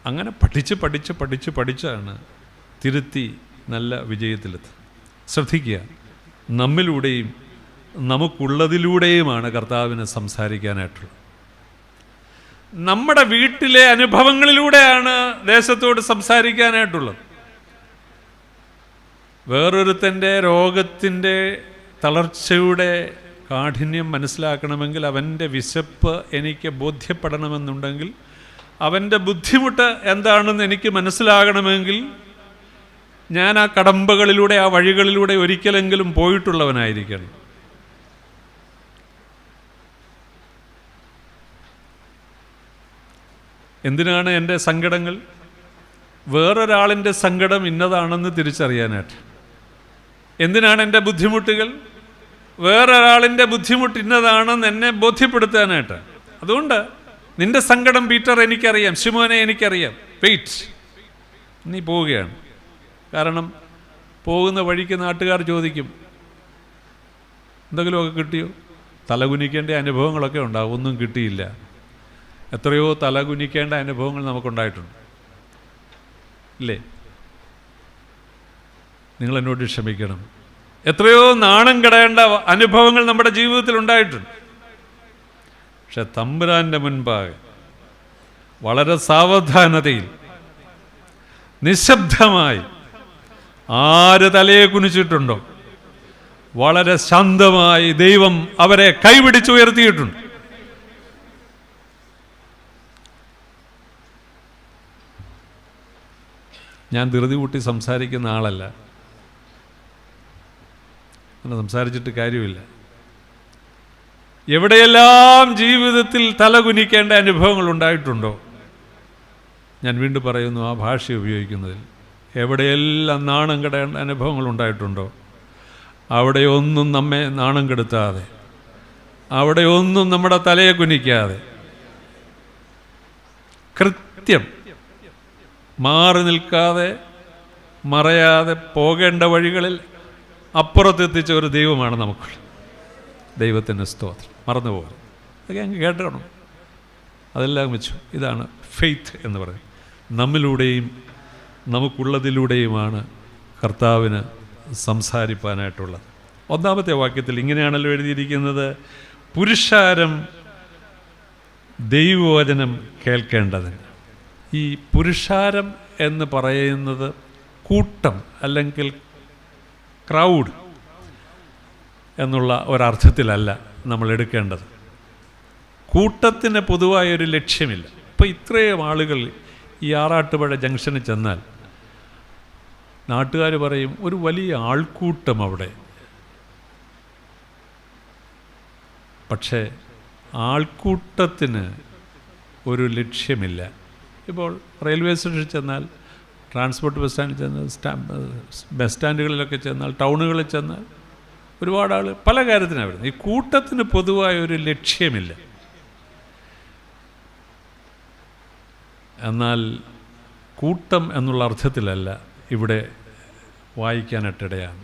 അങ്ങനെ പഠിച്ചാണ് തിരുത്തി നല്ല വിജയത്തിലെത്തുക. ശ്രദ്ധിക്കുക, നമ്മിലൂടെയും നമുക്കുള്ളതിലൂടെയുമാണ് കർത്താവിന് സംസാരിക്കാനായിട്ടുള്ളത്. നമ്മുടെ വീട്ടിലെ അനുഭവങ്ങളിലൂടെയാണ് ദേശത്തോട് സംസാരിക്കാനായിട്ടുള്ളത്. വേറൊരുത്തൻ്റെ രോഗത്തിൻ്റെ തളർച്ചയുടെ കാഠിന്യം മനസ്സിലാക്കണമെങ്കിൽ, അവൻ്റെ വിശപ്പ് എനിക്ക് ബോധ്യപ്പെടണമെന്നുണ്ടെങ്കിൽ, അവൻ്റെ ബുദ്ധിമുട്ട് എന്താണെന്ന് എനിക്ക് മനസ്സിലാകണമെങ്കിൽ, ഞാൻ ആ കടമ്പകളിലൂടെ, ആ വഴികളിലൂടെ ഒരിക്കലെങ്കിലും പോയിട്ടുള്ളവനായിരിക്കണം. എന്തിനാണ് എൻ്റെ സങ്കടങ്ങൾ? വേറൊരാളിൻ്റെ സങ്കടം ഇന്നതാണെന്ന് തിരിച്ചറിയാനായിട്ട്. എന്തിനാണ് എൻ്റെ ബുദ്ധിമുട്ടുകൾ? വേറൊരാളിൻ്റെ ബുദ്ധിമുട്ട് ഇന്നതാണെന്ന് എന്നെ ബോധ്യപ്പെടുത്താനായിട്ട്. അതുകൊണ്ട് നിൻ്റെ സങ്കടം പീറ്റർ എനിക്കറിയാം, ശിമോനെ എനിക്കറിയാം, വെയിറ്റ്, നീ പോവുകയാണ്. കാരണം പോകുന്ന വഴിക്ക് നാട്ടുകാർ ചോദിക്കും, എന്തെങ്കിലുമൊക്കെ കിട്ടിയോ? തലകുനിക്കേണ്ട അനുഭവങ്ങളൊക്കെ ഉണ്ടാവും, ഒന്നും കിട്ടിയില്ല. എത്രയോ തലകുനിക്കേണ്ട അനുഭവങ്ങൾ നമുക്കുണ്ടായിട്ടുണ്ട്, ഇല്ലേ? നിങ്ങൾ എന്നോട് ക്ഷമിക്കണം. എത്രയോ നാണം കെടേണ്ട അനുഭവങ്ങൾ നമ്മുടെ ജീവിതത്തിൽ ഉണ്ടായിട്ടുണ്ട്. പക്ഷെ തമ്പുരാൻ്റെ മുൻപാകെ വളരെ സാവധാനതയിൽ, നിശബ്ദമായി, ആര് തലയെ കുനിച്ചിട്ടുണ്ടോ വളരെ ശാന്തമായി ദൈവം അവരെ കൈപിടിച്ചുയർത്തിയിട്ടുണ്ട്. ഞാൻ ധൃതി കൂട്ടി സംസാരിക്കുന്ന ആളല്ല, അങ്ങനെ സംസാരിച്ചിട്ട് കാര്യമില്ല. എവിടെയെല്ലാം ജീവിതത്തിൽ തലകുനിക്കേണ്ട അനുഭവങ്ങൾ ഉണ്ടായിട്ടുണ്ടോ, ഞാൻ വീണ്ടും പറയുന്നു, ആ ഭാഷ ഉപയോഗിക്കുന്നതിൽ എവിടെയെല്ലാം നാണം കെടേണ്ട അനുഭവങ്ങൾ ഉണ്ടായിട്ടുണ്ടോ, അവിടെയൊന്നും നമ്മെ നാണം കെടുത്താതെ, അവിടെയൊന്നും നമ്മുടെ തലയെ കുനിക്കാതെ, കൃത്യം മാറി നിൽക്കാതെ, മറയാതെ, പോകേണ്ട വഴികളിൽ അപ്പുറത്തെത്തിച്ച ഒരു ദൈവമാണ് നമുക്കുള്ളത്. ദൈവത്തിൻ്റെ സ്തോത്രം. മറന്നുപോകരുത്, അതൊക്കെ അങ്ങ് കേട്ടണം. അതെല്ലാം വെച്ചു. ഇതാണ് ഫെയ്ത്ത് എന്ന് പറയുന്നത്. നമ്മിലൂടെയും നമുക്കുള്ളതിലൂടെയുമാണ് കർത്താവിന് സംസാരിപ്പാനായിട്ടുള്ളത്. 1-ാമത്തെ വാക്യത്തിൽ ഇങ്ങനെയാണല്ലോ എഴുതിയിരിക്കുന്നത്, പുരുഷാരം ദൈവവചനം കേൾക്കേണ്ടതിന്. ഈ പുരുഷാരം എന്ന് പറയുന്നത് കൂട്ടം അല്ലെങ്കിൽ ക്രൗഡ് എന്നുള്ള ഒരർത്ഥത്തിലല്ല നമ്മൾ എടുക്കേണ്ടത്. കൂട്ടത്തിന് പൊതുവായൊരു ലക്ഷ്യമില്ല. ഇപ്പോൾ ഇത്രയും ആളുകൾ ഈ ആറാട്ടുപുഴ ജംഗ്ഷനിൽ ചെന്നാൽ നാട്ടുകാർ പറയും, ഒരു വലിയ ആൾക്കൂട്ടം അവിടെ. പക്ഷേ ആൾക്കൂട്ടത്തിന് ഒരു ലക്ഷ്യമില്ല. ഇപ്പോൾ റെയിൽവേ സ്റ്റേഷനിൽ ചെന്നാൽ, ട്രാൻസ്പോർട്ട് ബസ് സ്റ്റാൻഡിൽ ചെന്നാൽ, ബസ് സ്റ്റാൻഡുകളിലൊക്കെ ചെന്നാൽ, ടൗണുകളിൽ ചെന്നാൽ ഒരുപാട് ആൾ പല കാര്യത്തിനാണ് വരുന്നത്. ഈ കൂട്ടത്തിന് പൊതുവായ ഒരു ലക്ഷ്യമില്ല. എന്നാൽ കൂട്ടം എന്നുള്ള അർത്ഥത്തിലല്ല ഇവിടെ വായിക്കാനായിട്ടിടയാണ്.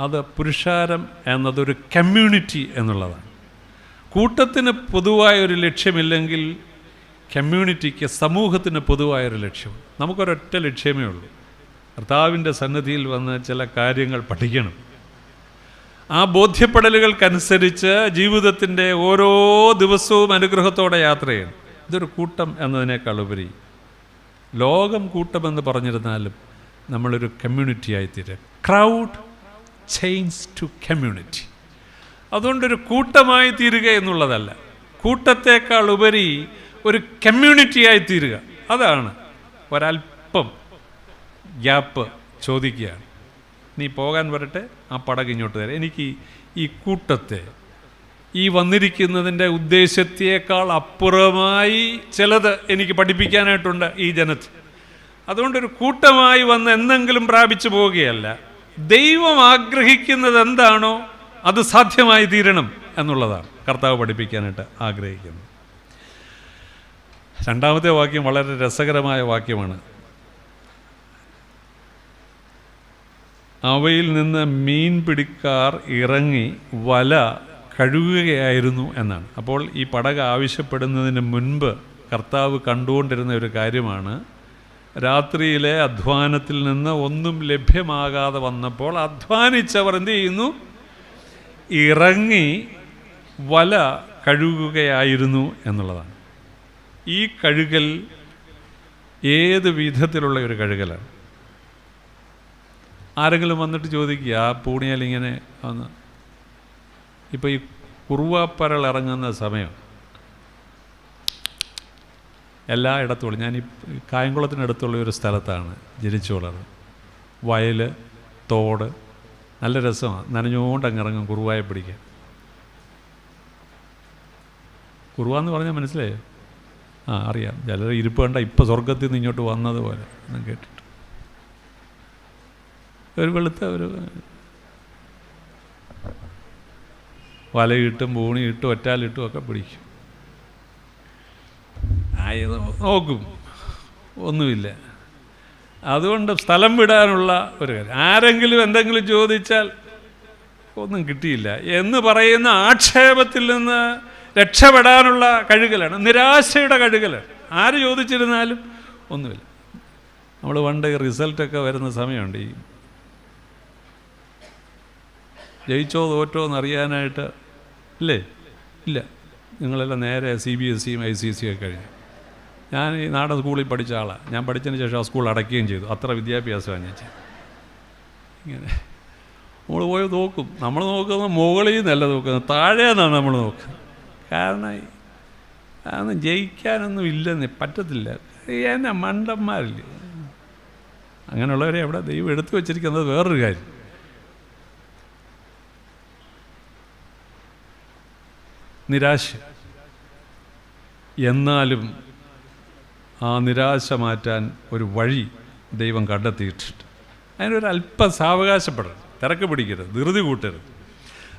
അത് പുരുഷാരം എന്നതൊരു കമ്മ്യൂണിറ്റി എന്നുള്ളതാണ്. കൂട്ടത്തിന് പൊതുവായൊരു ലക്ഷ്യമില്ലെങ്കിൽ കമ്മ്യൂണിറ്റിക്ക്, സമൂഹത്തിന് പൊതുവായൊരു ലക്ഷ്യം. നമുക്കൊരൊറ്റ ലക്ഷ്യമേ ഉള്ളൂ, കർത്താവിൻ്റെ സന്നിധിയിൽ വന്ന് ചില കാര്യങ്ങൾ പഠിക്കണം. ആ ബോധ്യപ്പെടലുകൾക്കനുസരിച്ച് ജീവിതത്തിൻ്റെ ഓരോ ദിവസവും അനുഗ്രഹത്തോടെ യാത്ര ചെയ്യണം. ഇതൊരു കൂട്ടം എന്നതിനേക്കാൾ ഉപരി ലോകം കൂട്ടമെന്ന് പറഞ്ഞിരുന്നാലും നമ്മളൊരു കമ്മ്യൂണിറ്റി ആയിത്തീരുക. Crowd change to community. അതുകൊണ്ടൊരു കൂട്ടമായി തീരുക എന്നുള്ളതല്ല, കൂട്ടത്തേക്കാൾ ഉപരി ഒരു കമ്മ്യൂണിറ്റി ആയിത്തീരുക. അതാണ്. ഒരല്പം ഗ്യാപ്പ് ചോദിക്കുകയാണ്. നീ പോകാൻ വരട്ടെ, ആ പടക് ഇങ്ങോട്ട് തരാം. എനിക്ക് ഈ കൂട്ടത്തെ, ഈ വന്നിരിക്കുന്നതിൻ്റെ ഉദ്ദേശത്തേക്കാൾ അപ്പുറമായി ചിലത് എനിക്ക് പഠിപ്പിക്കാനായിട്ടുണ്ട് ഈ ജനത്തെ. അതുകൊണ്ടൊരു കൂട്ടമായി വന്ന് എന്തെങ്കിലും പ്രാപിച്ചു പോവുകയല്ല. ദൈവം ആഗ്രഹിക്കുന്നത് എന്താണോ അത് സാധ്യമായി തീരണം എന്നുള്ളതാണ് കർത്താവ് പഠിപ്പിക്കാനായിട്ട് ആഗ്രഹിക്കുന്നത്. രണ്ടാമത്തെ വാക്യം വളരെ രസകരമായ വാക്യമാണ്. അവയിൽ നിന്ന് മീൻ പിടിക്കാർ ഇറങ്ങി വല കഴുകുകയായിരുന്നു എന്നാണ്. അപ്പോൾ ഈ പടക് ആവശ്യപ്പെടുന്നതിന് മുൻപ് കർത്താവ് കണ്ടുകൊണ്ടിരുന്ന ഒരു കാര്യമാണ്, രാത്രിയിലെ അധ്വാനത്തിൽ നിന്ന് ഒന്നും ലഭ്യമാകാതെ വന്നപ്പോൾ അധ്വാനിച്ചവർ എന്ത് ചെയ്യുന്നു? ഇറങ്ങി വല കഴുകുകയായിരുന്നു എന്നുള്ളതാണ്. ഈ കഴുകൽ ഏത് വിധത്തിലുള്ള ഒരു കഴുകലാണ്? ആരെങ്കിലും വന്നിട്ട് ചോദിക്കുക, ആ പൂണിയാലിങ്ങനെ വന്ന്, ഇപ്പോൾ ഈ കുറുവാപ്പരൾ ഇറങ്ങുന്ന സമയം എല്ലായിടത്തുള്ള, ഞാൻ ഈ കായംകുളത്തിനടുത്തുള്ള ഒരു സ്ഥലത്താണ് ജനിച്ചു വളർന്നത്. വയൽ, തോട്, നല്ല രസമാണ്. നനഞ്ഞുകൊണ്ട് അങ്ങ് ഇറങ്ങും കുറുവായെ പിടിക്കാൻ. കുറുവാന്ന് പറഞ്ഞാൽ മനസ്സിലായോ? ആ, അറിയാം. ചിലർ ഇരിപ്പ് കണ്ട ഇപ്പോൾ സ്വർഗത്തിൽ നിന്ന് ഇങ്ങോട്ട് വന്നതുപോലെ ഒന്നും കേട്ടിട്ട്. ഒരു വെളുത്ത ഒരു വലയിട്ടും പൂണിയിട്ടും ഒറ്റാലിട്ടും ഒക്കെ പിടിക്കും. ആയത് നോക്കും, ഒന്നുമില്ല. അതുകൊണ്ട് സ്ഥലം വിടാനുള്ള ഒരു കാര്യം. ആരെങ്കിലും എന്തെങ്കിലും ചോദിച്ചാൽ ഒന്നും കിട്ടിയില്ല എന്ന് പറയുന്ന ആക്ഷേപത്തിൽ നിന്ന് രക്ഷപ്പെടാനുള്ള കഴുകലാണ്, നിരാശയുടെ കഴുകലാണ്. ആര് ചോദിച്ചിരുന്നാലും ഒന്നുമില്ല. നമ്മൾ പണ്ട് റിസൾട്ടൊക്കെ വരുന്ന സമയമുണ്ട്, ഈ ജയിച്ചോ തോറ്റോ എന്നറിയാനായിട്ട്, ഇല്ലേ? ഇല്ല. നിങ്ങളെല്ലാം നേരെ CBSEയും ICSE ഒക്കെ കഴിഞ്ഞു. ഞാൻ ഈ നാടൻ സ്കൂളിൽ പഠിച്ച ആളാണ്. ഞാൻ പഠിച്ചതിന് ശേഷം ആ സ്കൂൾ അടയ്ക്കുകയും ചെയ്തു. അത്ര വിദ്യാഭ്യാസമാണ് ഞാൻ ചെയ്തത്. ഇങ്ങനെ നമ്മൾ പോയി നോക്കും. നമ്മൾ നോക്കുന്നത് മുകളിൽ നിന്നല്ല നോക്കുന്നത്, താഴെ നിന്നാണ് നമ്മൾ നോക്കുന്നത്. കാരണം അതൊന്നും ജയിക്കാനൊന്നും ഇല്ലെന്ന്, പറ്റത്തില്ല. എന്നെ മണ്ടന്മാരില്ല. അങ്ങനെയുള്ളവരെ എവിടെ ദൈവം എടുത്തു വച്ചിരിക്കുന്നത് വേറൊരു കാര്യം. നിരാശ. എന്നാലും ആ നിരാശ മാറ്റാൻ ഒരു വഴി ദൈവം കണ്ടെത്തിയിട്ടുണ്ട്. അതിനൊരു അല്പം സാവകാശപ്പെടരുത്, തിരക്ക് പിടിക്കരുത്, ധൃതി കൂട്ടരുത്.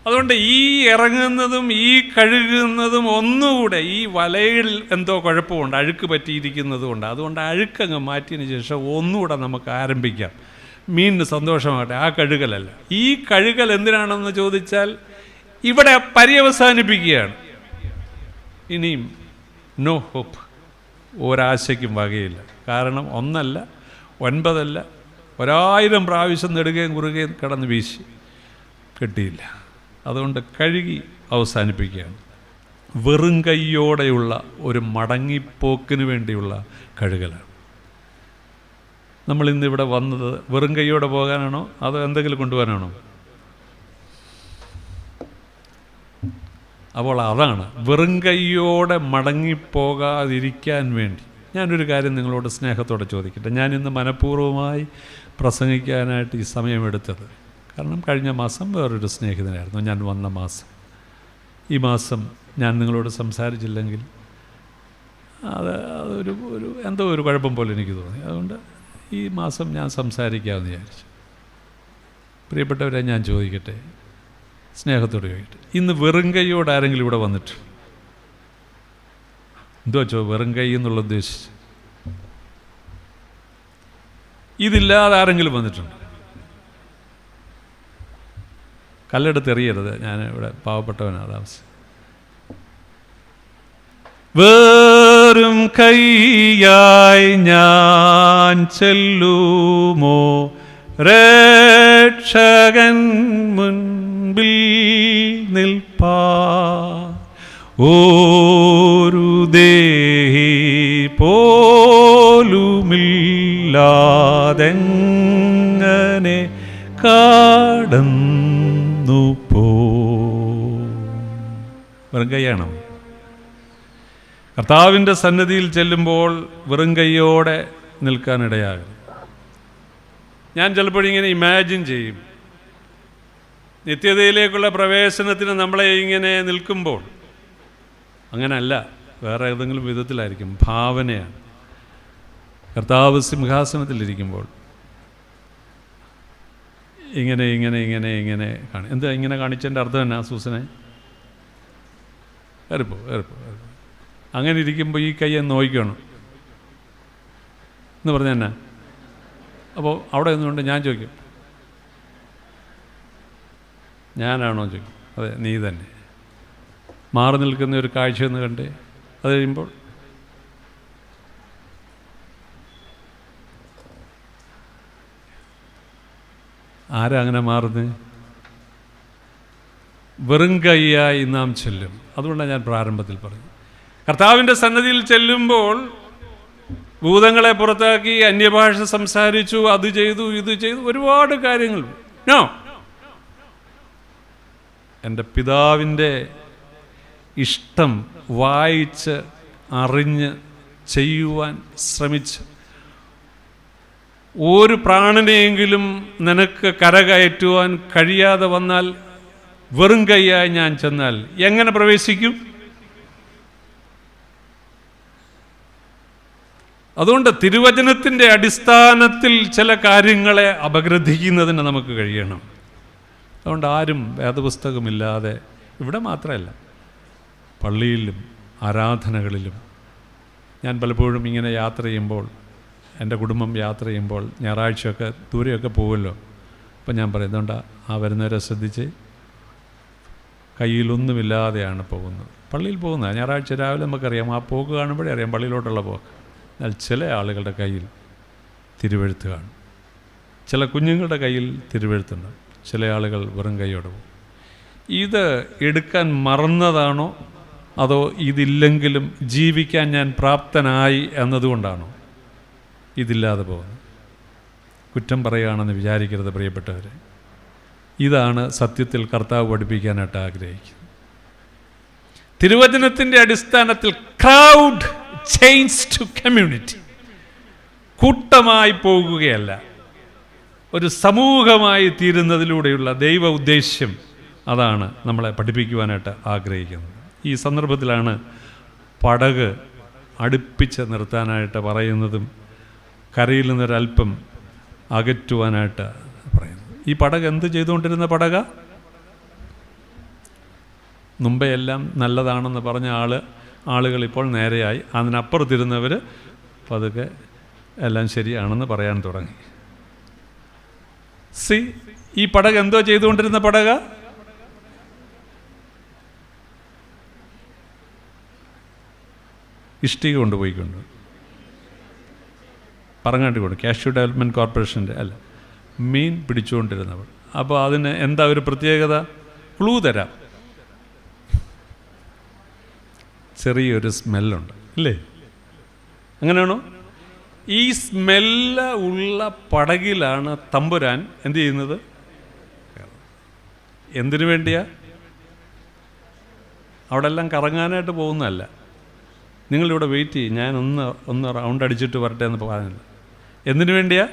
അതുകൊണ്ട് ഈ ഇറങ്ങുന്നതും ഈ കഴുകുന്നതും ഒന്നുകൂടെ, ഈ വലയിൽ എന്തോ കുഴപ്പമുണ്ട്, അഴുക്ക് പറ്റിയിരിക്കുന്നത് കൊണ്ട്, അതുകൊണ്ട് അഴുക്കങ്ങ് മാറ്റിയതിന് ശേഷം ഒന്നുകൂടെ നമുക്ക് ആരംഭിക്കാം. മീനിന് സന്തോഷമാകട്ടെ. ആ കഴുകലല്ല. ഈ കഴുകൽ എന്തിനാണെന്ന് ചോദിച്ചാൽ ഇവിടെ പര്യവസാനിപ്പിക്കുകയാണ്. ഇനിയും നോ ഹോപ്പ്, ഒരാശയ്ക്കും വകയില്ല. കാരണം 1 അല്ല 9 അല്ല 1000 പ്രാവശ്യം നെടുകയും കുറുകയും കിടന്ന് വീശി, കിട്ടിയില്ല. അതുകൊണ്ട് കഴുകി അവസാനിപ്പിക്കുകയാണ്. വെറും കൈയോടെയുള്ള ഒരു മടങ്ങിപ്പോക്കിന് വേണ്ടിയുള്ള കഴുകലാണ്. നമ്മളിന്നിവിടെ വന്നത് വെറും കൈയോടെ പോകാനാണോ അതോ എന്തെങ്കിലും കൊണ്ടുപോകാനാണോ? അപ്പോൾ അതാണ്, വെറും കൈയോടെ മടങ്ങിപ്പോകാതിരിക്കാൻ വേണ്ടി ഞാനൊരു കാര്യം നിങ്ങളോട് സ്നേഹത്തോടെ ചോദിക്കട്ടെ. ഞാനിന്ന് മനഃപൂർവ്വമായി പ്രസംഗിക്കാനായിട്ട് ഈ സമയമെടുത്തത് കാരണം കഴിഞ്ഞ മാസം വേറൊരു സ്നേഹിതനായിരുന്നു ഞാൻ വന്ന മാസം. ഈ മാസം ഞാൻ നിങ്ങളോട് സംസാരിച്ചില്ലെങ്കിൽ അതൊരു എന്തോ ഒരു കുഴപ്പം പോലെ എനിക്ക് തോന്നി. അതുകൊണ്ട് ഈ മാസം ഞാൻ സംസാരിക്കാമെന്ന് വിചാരിച്ചു. പ്രിയപ്പെട്ടവരെ, ഞാൻ ചോദിക്കട്ടെ, സ്നേഹത്തോട് ചോദിക്കട്ടെ, ഇന്ന് വെറും കൈയോട് ആരെങ്കിലും ഇവിടെ വന്നിട്ട് എന്തോ വെച്ചോ വെറും കൈ എന്നുള്ള ഉദ്ദേശിച്ച് ഇതില്ലാതെ ആരെങ്കിലും വന്നിട്ടുണ്ട്? കല്ലെടുത്ത് എറിയരുത്, ഞാൻ ഇവിടെ പാവപ്പെട്ടവനാണ് താമസം. വെറും കൈയായി ഞാൻ ചെല്ലുമോ രക്ഷകൻ മുൻപിൽ നിൽപ്പാ, ഒരു ദേഹി പോലുമില്ലാതെങ്ങനെ കടന്നു പോ. വെറും കൈയാണോ? കർത്താവിൻ്റെ സന്നിധിയിൽ ചെല്ലുമ്പോൾ വെറും കൈയോടെ നിൽക്കാനിടയാകും. ഞാൻ ചിലപ്പോഴിങ്ങനെ ഇമാജിൻ ചെയ്യും, നിത്യതയിലേക്കുള്ള പ്രവേശനത്തിന് നമ്മളെ ഇങ്ങനെ നിൽക്കുമ്പോൾ, അങ്ങനല്ല, വേറെ ഏതെങ്കിലും വിധത്തിലായിരിക്കും, ഭാവനയാണ്. കർത്താവ് സിംഹാസനത്തിലിരിക്കുമ്പോൾ ഇങ്ങനെ ഇങ്ങനെ ഇങ്ങനെ ഇങ്ങനെ കാണി. എന്താ ഇങ്ങനെ കാണിച്ചതിൻ്റെ അർത്ഥം എന്നാ സൂസനെ? ഏറിപ്പോ അങ്ങനെ ഇരിക്കുമ്പോൾ ഈ കൈ നോക്കണം എന്ന് പറഞ്ഞാൽ എന്നാ? അപ്പോൾ അവിടെ നിന്നുകൊണ്ട് ഞാൻ ചോദിക്കും, ഞാനാണോ ചോദിക്കും. അതെ, നീ തന്നെ. മാറി നിൽക്കുന്ന ഒരു കാഴ്ചയെന്ന് കണ്ടേ. അത് കഴിയുമ്പോൾ ആരാ അങ്ങനെ മാറുന്നത്? വെറും കൈയായി നാം ചെല്ലും. അതുകൊണ്ടാണ് ഞാൻ പ്രാരംഭത്തിൽ പറഞ്ഞു, കർത്താവിൻ്റെ സന്നിധിയിൽ ചെല്ലുമ്പോൾ ഭൂതങ്ങളെ പുറത്താക്കി, അന്യഭാഷ സംസാരിച്ചു, അത് ചെയ്തു ഇത് ചെയ്തു, ഒരുപാട് കാര്യങ്ങൾ. നോ, എൻ്റെ പിതാവിൻ്റെ ഇഷ്ടം വായിച്ച് അറിഞ്ഞ് ചെയ്യുവാൻ ശ്രമിച്ച് ഒരു പ്രാണനെയെങ്കിലും നിനക്ക് കരകയറ്റുവാൻ കഴിയാതെ വന്നാൽ, വെറും കൈയായി ഞാൻ ചെന്നാൽ എങ്ങനെ പ്രവേശിക്കും? അതുകൊണ്ട് തിരുവചനത്തിൻ്റെ അടിസ്ഥാനത്തിൽ ചില കാര്യങ്ങളെ അപഗ്രഥിക്കുന്നതിന് നമുക്ക് കഴിയണം. അതുകൊണ്ട് ആരും വേദപുസ്തകമില്ലാതെ, ഇവിടെ മാത്രമല്ല പള്ളിയിലും ആരാധനകളിലും, ഞാൻ പലപ്പോഴും ഇങ്ങനെ യാത്ര ചെയ്യുമ്പോൾ, എൻ്റെ കുടുംബം യാത്ര ചെയ്യുമ്പോൾ ഞായറാഴ്ചയൊക്കെ ദൂരെയൊക്കെ പോകുമല്ലോ, അപ്പം ഞാൻ പറയുന്നുണ്ട്, ആ വരുന്നവരെ ശ്രദ്ധിച്ച് കയ്യിലൊന്നുമില്ലാതെയാണ് പോകുന്നത്. പള്ളിയിൽ പോകുന്നത് ഞായറാഴ്ച രാവിലെ നമുക്കറിയാം, ആ പോക്ക് കാണുമ്പോഴേ അറിയാം പള്ളിയിലോട്ടുള്ള പോക്ക്. എന്നാൽ ചില ആളുകളുടെ കയ്യിൽ തിരുവെഴുത്ത് കാണും, ചില കുഞ്ഞുങ്ങളുടെ കയ്യിൽ തിരുവെഴുത്തുണ്ട്, ചില ആളുകൾ വെറും കൈയോടെ പോകും. ഇത് എടുക്കാൻ മറന്നതാണോ, അതോ ഇതില്ലെങ്കിലും ജീവിക്കാൻ ഞാൻ പ്രാപ്തനായി എന്നതുകൊണ്ടാണോ ഇതില്ലാതെ പോകുന്നത്? കുറ്റം പറയുകയാണെന്ന് വിചാരിക്കരുത് പ്രിയപ്പെട്ടവരെ. ഇതാണ് സത്യത്തിൽ കർത്താവ് പഠിപ്പിക്കാനായിട്ട് ആഗ്രഹിക്കുന്നത്. തിരുവചനത്തിൻ്റെ അടിസ്ഥാനത്തിൽ ക്രൗഡ് ചേഞ്ച് ടു കമ്മ്യൂണിറ്റി, കൂട്ടമായി പോകുകയല്ല, ഒരു സമൂഹമായി തീരുന്നതിലൂടെയുള്ള ദൈവ ഉദ്ദേശ്യം, അതാണ് നമ്മളെ പഠിപ്പിക്കുവാനായിട്ട് ആഗ്രഹിക്കുന്നത്. ഈ സന്ദർഭത്തിലാണ് പടക് അടുപ്പിച്ച് നിർത്താനായിട്ട് പറയുന്നതും കരയിൽ നിന്നൊരൽപ്പം അകറ്റുവാനായിട്ട് പറയുന്നത്. ഈ പടക് എന്ത് ചെയ്തുകൊണ്ടിരുന്ന പടക? മുമ്പേ എല്ലാം നല്ലതാണെന്ന് പറഞ്ഞ ആളുകൾ ഇപ്പോൾ നേരെയായി, അതിനപ്പുറത്തിരുന്നവർ പതുക്കെ എല്ലാം ശരിയാണെന്ന് പറയാൻ തുടങ്ങി. ഈ പടക് എന്തോ ചെയ്തുകൊണ്ടിരുന്ന പടക? ഇഷ്ടിക കൊണ്ടുപോയിക്കൊണ്ട് പറങ്ങാട്ടി കൊണ്ട്, കാഷ്യൂ ഡെവലപ്മെൻറ്റ് കോർപ്പറേഷൻ്റെ അല്ല, മീൻ പിടിച്ചുകൊണ്ടിരുന്നവർ. അപ്പോൾ അതിന് എന്താ ഒരു പ്രത്യേകത? ക്ലൂ തരാം, ചെറിയൊരു സ്മെല്ലുണ്ട് അല്ലേ? അങ്ങനെയാണോ? ഈ സ്മെല്ല് ഉള്ള പടകിലാണ് തമ്പുരാൻ എന്ത് ചെയ്യുന്നത്? എന്തിനു വേണ്ടിയാ? അവിടെ എല്ലാം കറങ്ങാനായിട്ട് പോകുന്നതല്ല. നിങ്ങളിവിടെ വെയിറ്റ് ചെയ്യും, ഞാൻ ഒന്ന് റൗണ്ട് അടിച്ചിട്ട് വരട്ടെ എന്ന് പറഞ്ഞില്ല. എന്തിനു വേണ്ടിയാ?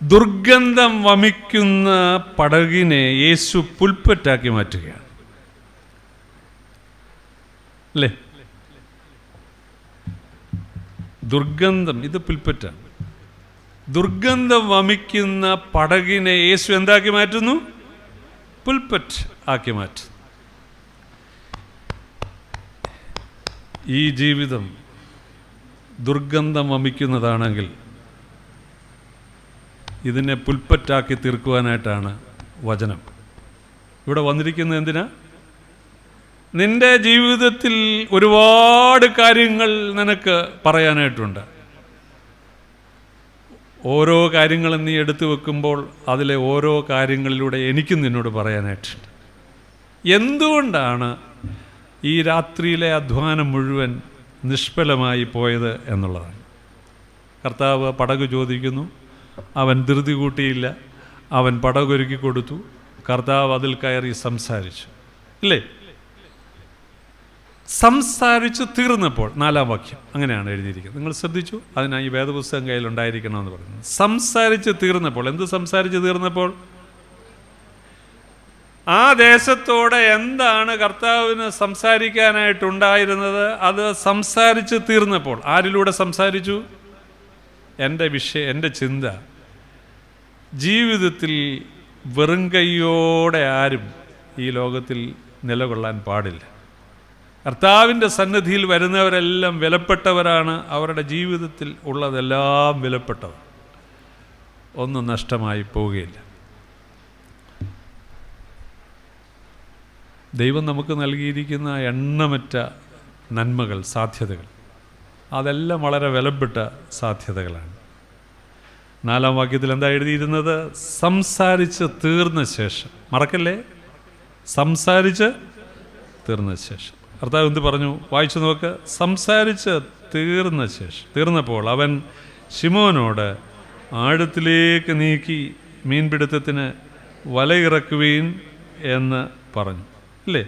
ദുർഗന്ധം വമിക്കുന്ന പടകിനെ യേശു പുൽപ്പറ്റാക്കി മാറ്റുകയാണ് അല്ലേ? ദുർഗന്ധം, ഇത് പുൽപ്പറ്റാണ്. ദുർഗന്ധം വമിക്കുന്ന പടകിനെ യേശു എന്താക്കി മാറ്റുന്നു? പുൽപ്പറ്റ് ആക്കി മാറ്റും. ഈ ജീവിതം ദുർഗന്ധം വമിക്കുന്നതാണെങ്കിൽ ഇതിനെ പുൽപ്പറ്റാക്കി തീർക്കുവാനായിട്ടാണ് വചനം ഇവിടെ വന്നിരിക്കുന്നത്. എന്തിനാ? നിൻ്റെ ജീവിതത്തിൽ ഒരുപാട് കാര്യങ്ങൾ നിനക്ക് പറയാനായിട്ടുണ്ട്. ഓരോ കാര്യങ്ങളും നീ എടുത്തു വെക്കുമ്പോൾ അതിലെ ഓരോ കാര്യങ്ങളിലൂടെ എനിക്കും നിന്നോട് പറയാനായിട്ടുണ്ട്. എന്തുകൊണ്ടാണ് ഈ രാത്രിയിലെ അധ്വാനം മുഴുവൻ നിഷ്ഫലമായി പോയത് എന്നുള്ളതാണ്. കർത്താവ് പടക് ചോദിക്കുന്നു, അവൻ ധൃതി കൂട്ടിയില്ല, അവൻ പടകൊരുക്കി കൊടുത്തു, കർത്താവ് അതിൽ കയറി സംസാരിച്ചു, ഇല്ലേ? സംസാരിച്ച് തീർന്നപ്പോൾ, 4-ാം വാക്യം അങ്ങനെയാണ് എഴുതിയിരിക്കുന്നത്, നിങ്ങൾ ശ്രദ്ധിച്ചു. അതിനായി വേദപുസ്തകം കയ്യിലുണ്ടായിരിക്കണമെന്ന് പറയുന്നത്. സംസാരിച്ച് തീർന്നപ്പോൾ, എന്ത് സംസാരിച്ച് തീർന്നപ്പോൾ? ആ ദേശത്തോടെ എന്താണ് കർത്താവിന് സംസാരിക്കാനായിട്ടുണ്ടായിരുന്നത്, അത് സംസാരിച്ച് തീർന്നപ്പോൾ. ആരിലൂടെ സംസാരിച്ചു? എൻ്റെ ചിന്ത, ജീവിതത്തിൽ വെറും കൈയോടെ ആരും ഈ ലോകത്തിൽ നിലകൊള്ളാൻ പാടില്ല. കർത്താവിൻ്റെ സന്നിധിയിൽ വരുന്നവരെല്ലാം വിലപ്പെട്ടവരാണ്. അവരുടെ ജീവിതത്തിൽ ഉള്ളതെല്ലാം വിലപ്പെട്ടവർ, ഒന്നും നഷ്ടമായി പോവുകയില്ല. ദൈവം നമുക്ക് നൽകിയിരിക്കുന്ന എണ്ണമറ്റ നന്മകൾ, സാധ്യതകൾ, അതെല്ലാം വളരെ വിലപ്പെട്ട സാധ്യതകളാണ്. 4-ാം വാക്യത്തിൽ എന്താ എഴുതിയിരുന്നത്? സംസാരിച്ച് തീർന്ന ശേഷം. മറക്കല്ലേ, സംസാരിച്ച് തീർന്ന ശേഷം. കർത്താവ് എന്ത് പറഞ്ഞു? വായിച്ചു നോക്ക്. സംസാരിച്ച് തീർന്നപ്പോൾ അവൻ ശിമോനോട് ആഴത്തിലേക്ക് നീക്കി മീൻപിടുത്തത്തിന് വലയിറക്കുവീൻ എന്ന് പറഞ്ഞു, ഇല്ലേ?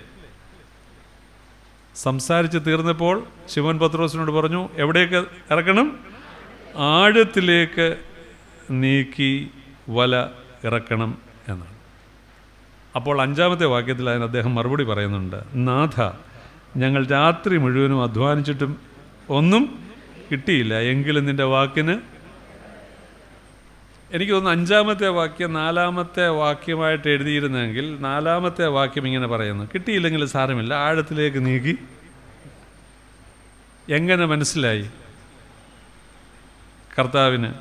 സംസാരിച്ച് തീർന്നപ്പോൾ ശിമോൻ പത്രോസിനോട് പറഞ്ഞു, എവിടേക്ക് ഇറക്കണം? ആഴത്തിലേക്ക് നീക്കി വല ഇറക്കണം എന്നാണ്. അപ്പോൾ 5-ാമത്തെ വാക്യത്തിൽ അതിന് അദ്ദേഹം മറുപടി പറയുന്നുണ്ട്, നാഥ, ഞങ്ങൾ രാത്രി മുഴുവനും അധ്വാനിച്ചിട്ടും ഒന്നും കിട്ടിയില്ല, എങ്കിലും നിൻ്റെ വാക്കിന്. എനിക്ക് തോന്നുന്നു 5-ാമത്തെ വാക്യം 4-ാമത്തെ വാക്യമായിട്ട് എഴുതിയിരുന്നെങ്കിൽ 4-ാമത്തെ വാക്യം ഇങ്ങനെ പറയുന്നു, കിട്ടിയില്ലെങ്കിൽ സാരമില്ല, ആഴത്തിലേക്ക് നീക്കി. എങ്ങനെ മനസ്സിലായി കർത്താവിന്?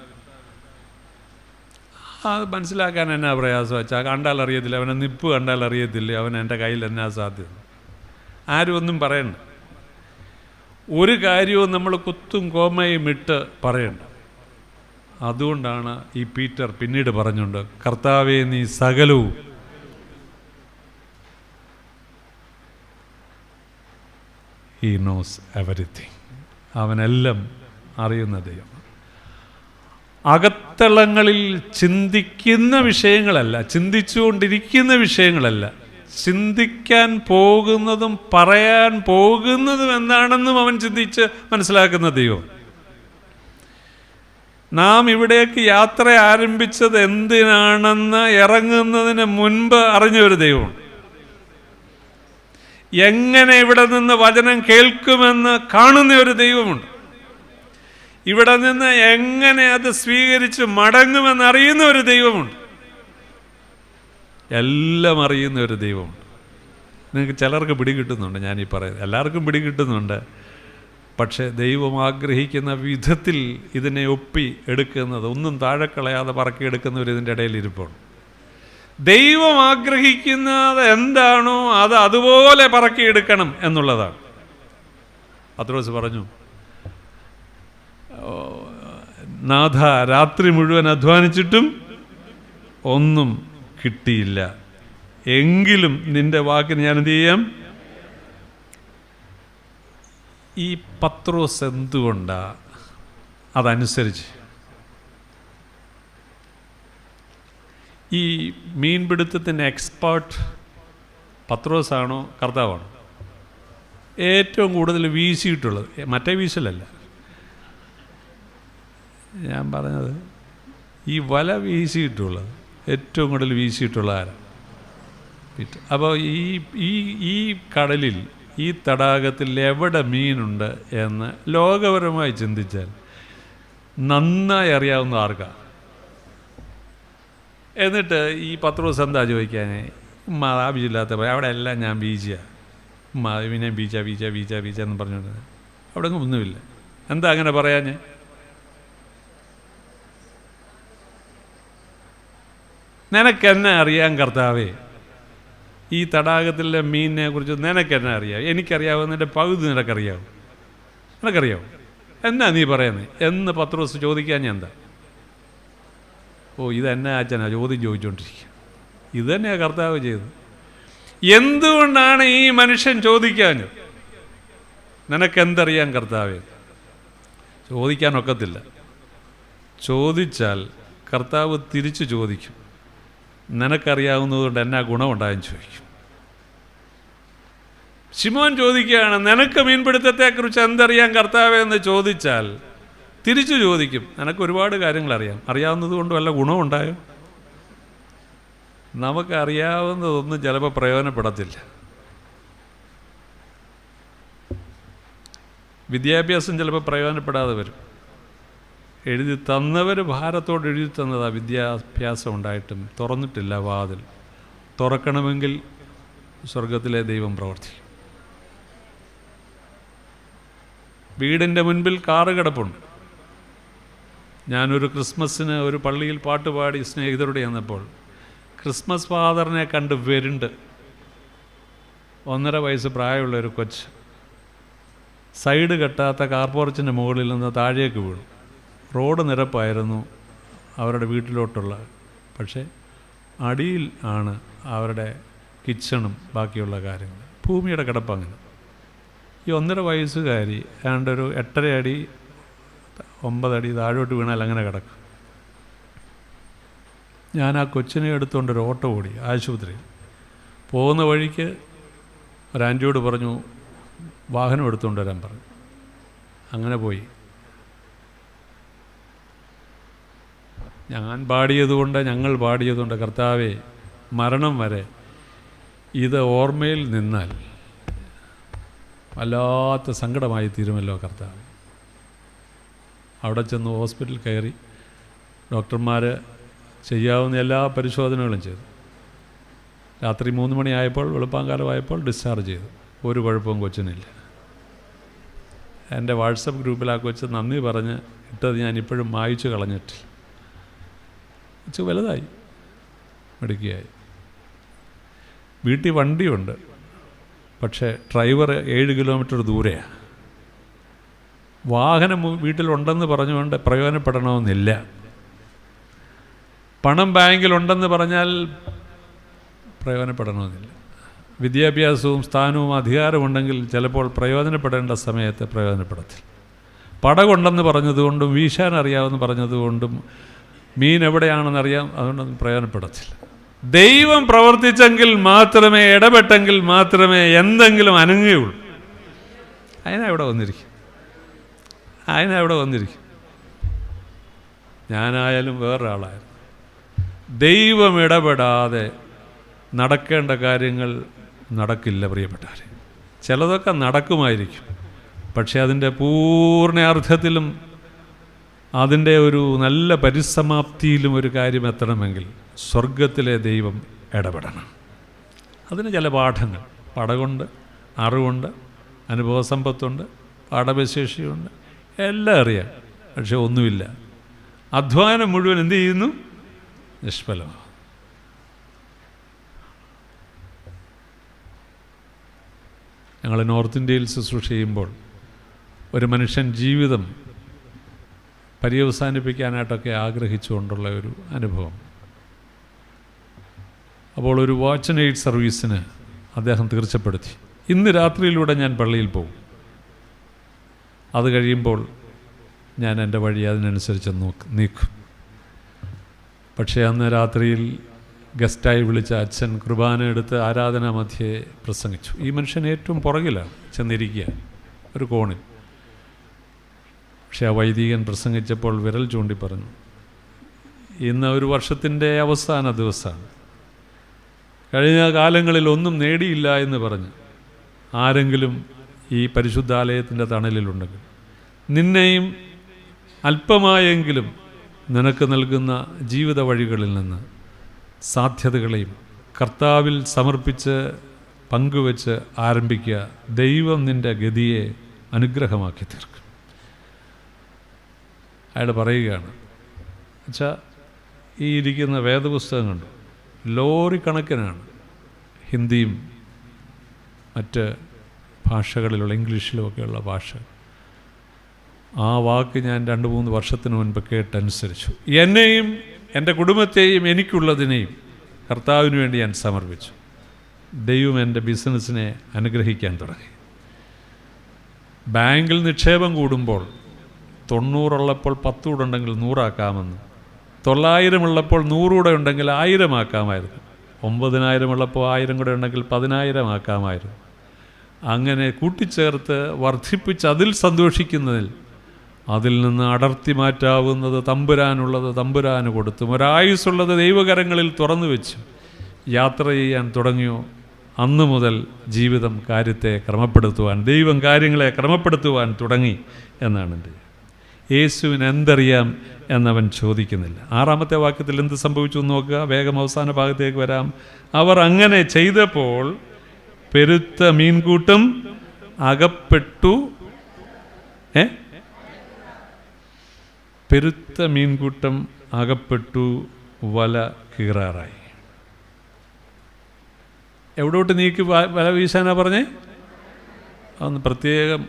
അത് മനസ്സിലാക്കാൻ എന്നാ പ്രയാസം വെച്ചാൽ, കണ്ടാൽ അറിയത്തില്ല, അവനെ നിപ്പ് കണ്ടാൽ അറിയത്തില്ല അവൻ എൻ്റെ കയ്യിൽ എന്നാ സാധ്യത. ആരും ഒന്നും പറയണ്ട, ഒരു കാര്യവും നമ്മൾ കുത്തും കോമയും ഇട്ട് പറയണ്ട. അതുകൊണ്ടാണ് ഈ പീറ്റർ പിന്നീട് പറഞ്ഞുകൊണ്ട്, കർത്താവേ നീ സകലവും ഹി നോസ് എവരിത്തിങ്, അവനെല്ലാം അറിയുന്ന ദൈവം. അകത്തളങ്ങളിൽ ചിന്തിക്കുന്ന വിഷയങ്ങളല്ല, ചിന്തിച്ചുകൊണ്ടിരിക്കുന്ന വിഷയങ്ങളല്ല, ചിന്തിക്കാൻ പോകുന്നതും പറയാൻ പോകുന്നതും എന്താണെന്നും അവൻ ചിന്തിച്ച് മനസ്സിലാക്കുന്ന ദൈവം. നാം ഇവിടേക്ക് യാത്ര ആരംഭിച്ചത് എന്തിനാണെന്ന് ഇറങ്ങുന്നതിന് മുൻപ് അറിഞ്ഞ ഒരു ദൈവമാണ്. എങ്ങനെ ഇവിടെ നിന്ന് വചനം കേൾക്കുമെന്ന് കാണുന്ന ഒരു ദൈവമുണ്ട്. ഇവിടെ നിന്ന് എങ്ങനെ അത് സ്വീകരിച്ച് മടങ്ങുമെന്നറിയുന്ന ഒരു ദൈവമുണ്ട്. എല്ലാം അറിയുന്ന ഒരു ദൈവമുണ്ട്. നിങ്ങൾക്ക് ചിലർക്ക് പിടികിട്ടുന്നുണ്ട്, ഞാനീ പറയുന്നത് എല്ലാവർക്കും പിടികിട്ടുന്നുണ്ട്. പക്ഷേ ദൈവം ആഗ്രഹിക്കുന്ന വിധത്തിൽ ഇതിനെ ഒപ്പി എടുക്കുന്നത്, ഒന്നും താഴെ കളയാതെ പറക്കിയെടുക്കുന്നവർ ഇതിൻ്റെ ഇടയിൽ ഇരിപ്പുണ്ട്. ദൈവം ആഗ്രഹിക്കുന്നത് എന്താണോ അത് അതുപോലെ പറക്കിയെടുക്കണം എന്നുള്ളതാണ്. പത്രോസ് പറഞ്ഞു, നാഥ, രാത്രി മുഴുവൻ അധ്വാനിച്ചിട്ടും ഒന്നും കിട്ടിയില്ല, എങ്കിലും നിന്റെ വാക്കിന് ഞാൻ എന്ത് ചെയ്യാം? ഈ പത്രോസ് എന്തുകൊണ്ടാ അതനുസരിച്ച്? ഈ മീൻപിടുത്തത്തിൻ്റെ എക്സ്പേർട്ട് പത്രോസാണോ കർത്താവാണോ? ഏറ്റവും കൂടുതൽ വീശിയിട്ടുള്ളത്, മറ്റേ വീശലല്ല ഞാൻ പറഞ്ഞത്, ഈ വല വീശിയിട്ടുള്ളത് ഏറ്റവും കൂടുതൽ വീശിയിട്ടുള്ള ആരാ? അപ്പോൾ ഈ കടലിൽ, ഈ തടാകത്തിൽ എവിടെ മീനുണ്ട് എന്ന് ലോകപരമായി ചിന്തിച്ചാൽ നന്നായി അറിയാവുന്ന ആർക്കാ? എന്നിട്ട് ഈ പത്രോസ് എന്താ ചോദിക്കാൻ, ആവശ്യമില്ലാത്ത അവിടെ എല്ലാം ഞാൻ ബീജയാണ്, പിന്നെ ബീജ എന്ന് പറഞ്ഞുകൊണ്ട് അവിടെ ഒന്നുമില്ല. എന്താ അങ്ങനെ പറയാൻ? നിനക്കെന്നെ അറിയാൻ കർത്താവേ, ഈ തടാകത്തിലെ മീനിനെ കുറിച്ച് നിനക്കെന്നെ അറിയാം, എനിക്കറിയാവുന്നതിൻ്റെ പകുതി നിനക്കറിയാവും, നിനക്കറിയാവും, എന്നാ നീ പറയുന്നത് എന്ന് പത്രോസ് ചോദിക്കാൻ ഞാൻ എന്താ? ഇതെന്നെ അച്ഛനാ ചോദ്യം ചോദിച്ചുകൊണ്ടിരിക്കുക. ഇത് തന്നെയാണ് കർത്താവ് ചെയ്തത്. എന്തുകൊണ്ടാണ് ഈ മനുഷ്യൻ ചോദിക്കാഞ്ഞത്? നിനക്കെന്തറിയാൻ കർത്താവേ? ചോദിക്കാനൊക്കത്തില്ല. ചോദിച്ചാൽ കർത്താവ് തിരിച്ചു ചോദിക്കും, നിനക്കറിയാവുന്നതുകൊണ്ട് എന്നാ ഗുണമുണ്ടായെന്ന് ചോദിക്കും. ശിമോൻ ചോദിക്കുകയാണ്, നിനക്ക് മീൻപിടുത്തത്തെക്കുറിച്ച് എന്തറിയാൻ കർത്താവേ എന്ന് ചോദിച്ചാൽ തിരിച്ചു ചോദിക്കും, നിനക്ക് ഒരുപാട് കാര്യങ്ങൾ അറിയാം, അറിയാവുന്നത് കൊണ്ട് വല്ല ഗുണമുണ്ടായോ? നമുക്കറിയാവുന്നതൊന്നും ചിലപ്പോൾ പ്രയോജനപ്പെടത്തില്ല. വിദ്യാഭ്യാസം ചിലപ്പോൾ പ്രയോജനപ്പെടാതെ വരും. എഴുതി തന്നവർ ഭാരത്തോട് എഴുതി തന്നതാണ്. വിദ്യാഭ്യാസം ഉണ്ടായിട്ടും തുറന്നിട്ടില്ല വാതിൽ. തുറക്കണമെങ്കിൽ സ്വർഗത്തിലെ ദൈവം പ്രവർത്തിക്കും. വീടിൻ്റെ മുൻപിൽ കാറ് കിടപ്പുണ്ട്. ഞാനൊരു ക്രിസ്മസിന് ഒരു പള്ളിയിൽ പാട്ടുപാടി സ്നേഹിതരോട് ചെന്നപ്പോൾ ക്രിസ്മസ് ഫാദറിനെ കണ്ട് വരുണ്ട് 1.5 വയസ്സ് പ്രായമുള്ളൊരു കൊച്ച് സൈഡ് കെട്ടാത്ത കാർപോർച്ചിൻ്റെ മുകളിൽ നിന്ന് താഴേക്ക് വീണു. റോഡ് നിരപ്പായിരുന്നു അവരുടെ വീട്ടിലോട്ടുള്ള, പക്ഷേ അടിയിൽ ആണ് അവരുടെ കിച്ചണും ബാക്കിയുള്ള കാര്യങ്ങൾ. ഭൂമിയുടെ കിടപ്പങ്ങനെ. ഈ 1.5 വയസ്സുകാരി ഏതാണ്ടൊരു 8.5 അടി 9 അടി താഴോട്ട് വീണാൽ അങ്ങനെ കിടക്കും. ഞാൻ ആ കൊച്ചിനെ എടുത്തുകൊണ്ടൊരു ഓട്ടോ ഓടി ആശുപത്രിയിൽ. പോകുന്ന വഴിക്ക് ഒരു ആൻറ്റിയോട് പറഞ്ഞു വാഹനം എടുത്തുകൊണ്ട് വരാൻ പറഞ്ഞു. അങ്ങനെ പോയി. ഞങ്ങൾ പാടിയതുകൊണ്ട് കർത്താവേ, മരണം വരെ ഇത് ഓർമ്മയിൽ നിന്നാൽ വല്ലാത്ത സങ്കടമായി തീരുമല്ലോ കർത്താവ്. അവിടെ ചെന്ന് ഹോസ്പിറ്റലിൽ കയറി ഡോക്ടർമാർ ചെയ്യാവുന്ന എല്ലാ പരിശോധനകളും ചെയ്തു. രാത്രി 3 മണിയായപ്പോൾ, വെളുപ്പാങ്കാലമായപ്പോൾ ഡിസ്ചാർജ് ചെയ്തു. ഒരു കുഴപ്പവും കൊച്ചിനില്ല. എൻ്റെ വാട്സപ്പ് ഗ്രൂപ്പിൽ ആ കൊച്ച് നന്ദി പറഞ്ഞ് ഇട്ടത് ഞാനിപ്പോഴും മായ്ച്ചു കളഞ്ഞിട്ടില്ല. കൊച്ച് വലുതായി, മിടുക്കിയായി. വീട്ടിൽ വണ്ടിയുണ്ട്, പക്ഷേ ഡ്രൈവർ 7 കിലോമീറ്റർ ദൂരെയാണ്. വാഹനം വീട്ടിലുണ്ടെന്ന് പറഞ്ഞുകൊണ്ട് പ്രയോജനപ്പെടണമെന്നില്ല. പണം ബാങ്കിലുണ്ടെന്ന് പറഞ്ഞാൽ പ്രയോജനപ്പെടണമെന്നില്ല. വിദ്യാഭ്യാസവും സ്ഥാനവും അധികാരമുണ്ടെങ്കിൽ ചിലപ്പോൾ പ്രയോജനപ്പെടേണ്ട സമയത്ത് പ്രയോജനപ്പെടത്തില്ല. പടകൊണ്ടെന്ന് പറഞ്ഞതുകൊണ്ടും വീശാൻ അറിയാമെന്ന് പറഞ്ഞതുകൊണ്ടും മീൻ എവിടെയാണെന്നറിയാം, അതുകൊണ്ടൊന്നും പ്രയോജനപ്പെടത്തില്ല. ദൈവം പ്രവർത്തിച്ചെങ്കിൽ മാത്രമേ, ഇടപെട്ടെങ്കിൽ മാത്രമേ എന്തെങ്കിലും അനങ്ങുകയുള്ളൂ. അതിനാ ഇവിടെ വന്നിരിക്കും. ഞാനായാലും വേറൊരാളായാലും ദൈവം ഇടപെടാതെ നടക്കേണ്ട കാര്യങ്ങൾ നടക്കില്ല പ്രിയപ്പെട്ടവരെ. ചിലതൊക്കെ നടക്കുമായിരിക്കും, പക്ഷെ അതിൻ്റെ പൂർണ്ണ അർത്ഥത്തിലും അതിൻ്റെ ഒരു നല്ല പരിസമാപ്തിയിലും ഒരു കാര്യം എത്തണമെങ്കിൽ സ്വർഗത്തിലെ ദൈവം ഇടപെടണം. അതിന് ചില പാഠങ്ങൾ, പടകൊണ്ട്, അറിവുണ്ട്, അനുഭവസമ്പത്തുണ്ട്, പാഠവിശേഷിയുണ്ട്, എല്ലാം അറിയാം. പക്ഷെ ഒന്നുമില്ല. അധ്വാനം മുഴുവൻ എന്ത് ചെയ്യുന്നു? നിഷ്ഫലമാണ്. ഞങ്ങൾ നോർത്ത് ഇന്ത്യയിൽ ശുശ്രൂഷ ചെയ്യുമ്പോൾ ഒരു മനുഷ്യൻ ജീവിതം പര്യവസാനിപ്പിക്കാനായിട്ടൊക്കെ ആഗ്രഹിച്ചുകൊണ്ടുള്ള ഒരു അനുഭവം. അപ്പോൾ ഒരു വാച്ച് ആൻഡ് എയ്ഡ് സർവീസിന് അദ്ദേഹം തീർച്ചപ്പെടുത്തി, ഇന്ന് രാത്രിയിലൂടെ ഞാൻ പള്ളിയിൽ പോകും, അത് കഴിയുമ്പോൾ ഞാൻ എൻ്റെ വഴി അതിനനുസരിച്ച് നീക്കും. പക്ഷേ അന്ന് രാത്രിയിൽ ഗസ്റ്റായി വിളിച്ച അച്ഛൻ കുർബാന എടുത്ത് ആരാധനാ മധ്യേ പ്രസംഗിച്ചു. ഈ മനുഷ്യൻ ഏറ്റവും പുറകിലാണ് ചെന്നിരിക്കുക, ഒരു കോണിൽ. പക്ഷേ ആ വൈദികൻ പ്രസംഗിച്ചപ്പോൾ വിരൽ ചൂണ്ടി പറഞ്ഞു, ഇന്ന് ഒരു വർഷത്തിൻ്റെ അവസാന ദിവസമാണ്, കഴിഞ്ഞ കാലങ്ങളിൽ ഒന്നും നേടിയില്ല എന്ന് പറഞ്ഞ് ആരെങ്കിലും ഈ പരിശുദ്ധാലയത്തിൻ്റെ തണലിലുണ്ടെങ്കിൽ നിന്നെയും അല്പമായെങ്കിലും നിനക്ക് നൽകുന്ന ജീവിത വഴികളിൽ നിന്ന് സാധ്യതകളെയും കർത്താവിൽ സമർപ്പിച്ച് പങ്കുവെച്ച് ആരംഭിക്കുക. ദൈവം നിൻ്റെ ഗതിയെ അനുഗ്രഹമാക്കി തീർക്കും. അയാൾ പറയുകയാണ്, എന്നുവെച്ചാൽ ഈ ഇരിക്കുന്ന വേദപുസ്തകങ്ങളുണ്ട്, ലോറി കണക്കിനാണ് ഹിന്ദിയും മറ്റ് ഭാഷകളിലുള്ള ഇംഗ്ലീഷിലുമൊക്കെയുള്ള ഭാഷ. ആ വാക്ക് ഞാൻ 2-3 വർഷത്തിന് മുൻപ് കേട്ടനുസരിച്ചു. എന്നെയും എൻ്റെ കുടുംബത്തെയും എനിക്കുള്ളതിനെയും കർത്താവിന് വേണ്ടി ഞാൻ സമർപ്പിച്ചു. ദൈവം എൻ്റെ ബിസിനസ്സിനെ അനുഗ്രഹിക്കാൻ തുടങ്ങി. ബാങ്കിൽ നിക്ഷേപം കൂടുമ്പോൾ 90 ഉള്ളപ്പോൾ 10 കൂടെ ഉണ്ടെങ്കിൽ 100 ആക്കാമെന്ന്, 900 ഉള്ളപ്പോൾ 100 കൂടെ ഉണ്ടെങ്കിൽ 1000 ആക്കാമായിരുന്നു, 9000 ഉള്ളപ്പോൾ 1000 കൂടെ ഉണ്ടെങ്കിൽ 10000 ആക്കാമായിരുന്നു. അങ്ങനെ കൂട്ടിച്ചേർത്ത് വർദ്ധിപ്പിച്ച് അതിൽ സന്തോഷിക്കുന്നതിൽ, അതിൽ നിന്ന് അടർത്തി മാറ്റാവുന്നത് തമ്പുരാനുള്ളത് തമ്പുരാന് കൊടുത്തും ഒരായുസ്സുള്ളത് ദൈവകരങ്ങളിൽ തുറന്നു വെച്ച് യാത്ര ചെയ്യാൻ തുടങ്ങിയോ, അന്നു മുതൽ ജീവിതം കാര്യത്തെ ക്രമപ്പെടുത്തുവാൻ, ദൈവം കാര്യങ്ങളെ ക്രമപ്പെടുത്തുവാൻ തുടങ്ങി എന്നാണ് എൻ്റെ. യേശുവിന് എന്തറിയാം എന്നവൻ ചോദിക്കുന്നില്ല. 6-ാമത്തെ വാക്യത്തിൽ എന്ത് സംഭവിച്ചു എന്ന് നോക്കുക. വേഗം അവസാന ഭാഗത്തേക്ക് വരാം. അവർ അങ്ങനെ ചെയ്തപ്പോൾ പെരുത്ത മീൻകൂട്ടം അകപ്പെട്ടു. പെരുത്ത മീൻകൂട്ടം അകപ്പെട്ടു, വല കീറാറായി. എവിടോട്ട് നീക്കി വല വീശാനാ പറഞ്ഞേ? ഒന്ന് പ്രത്യേകം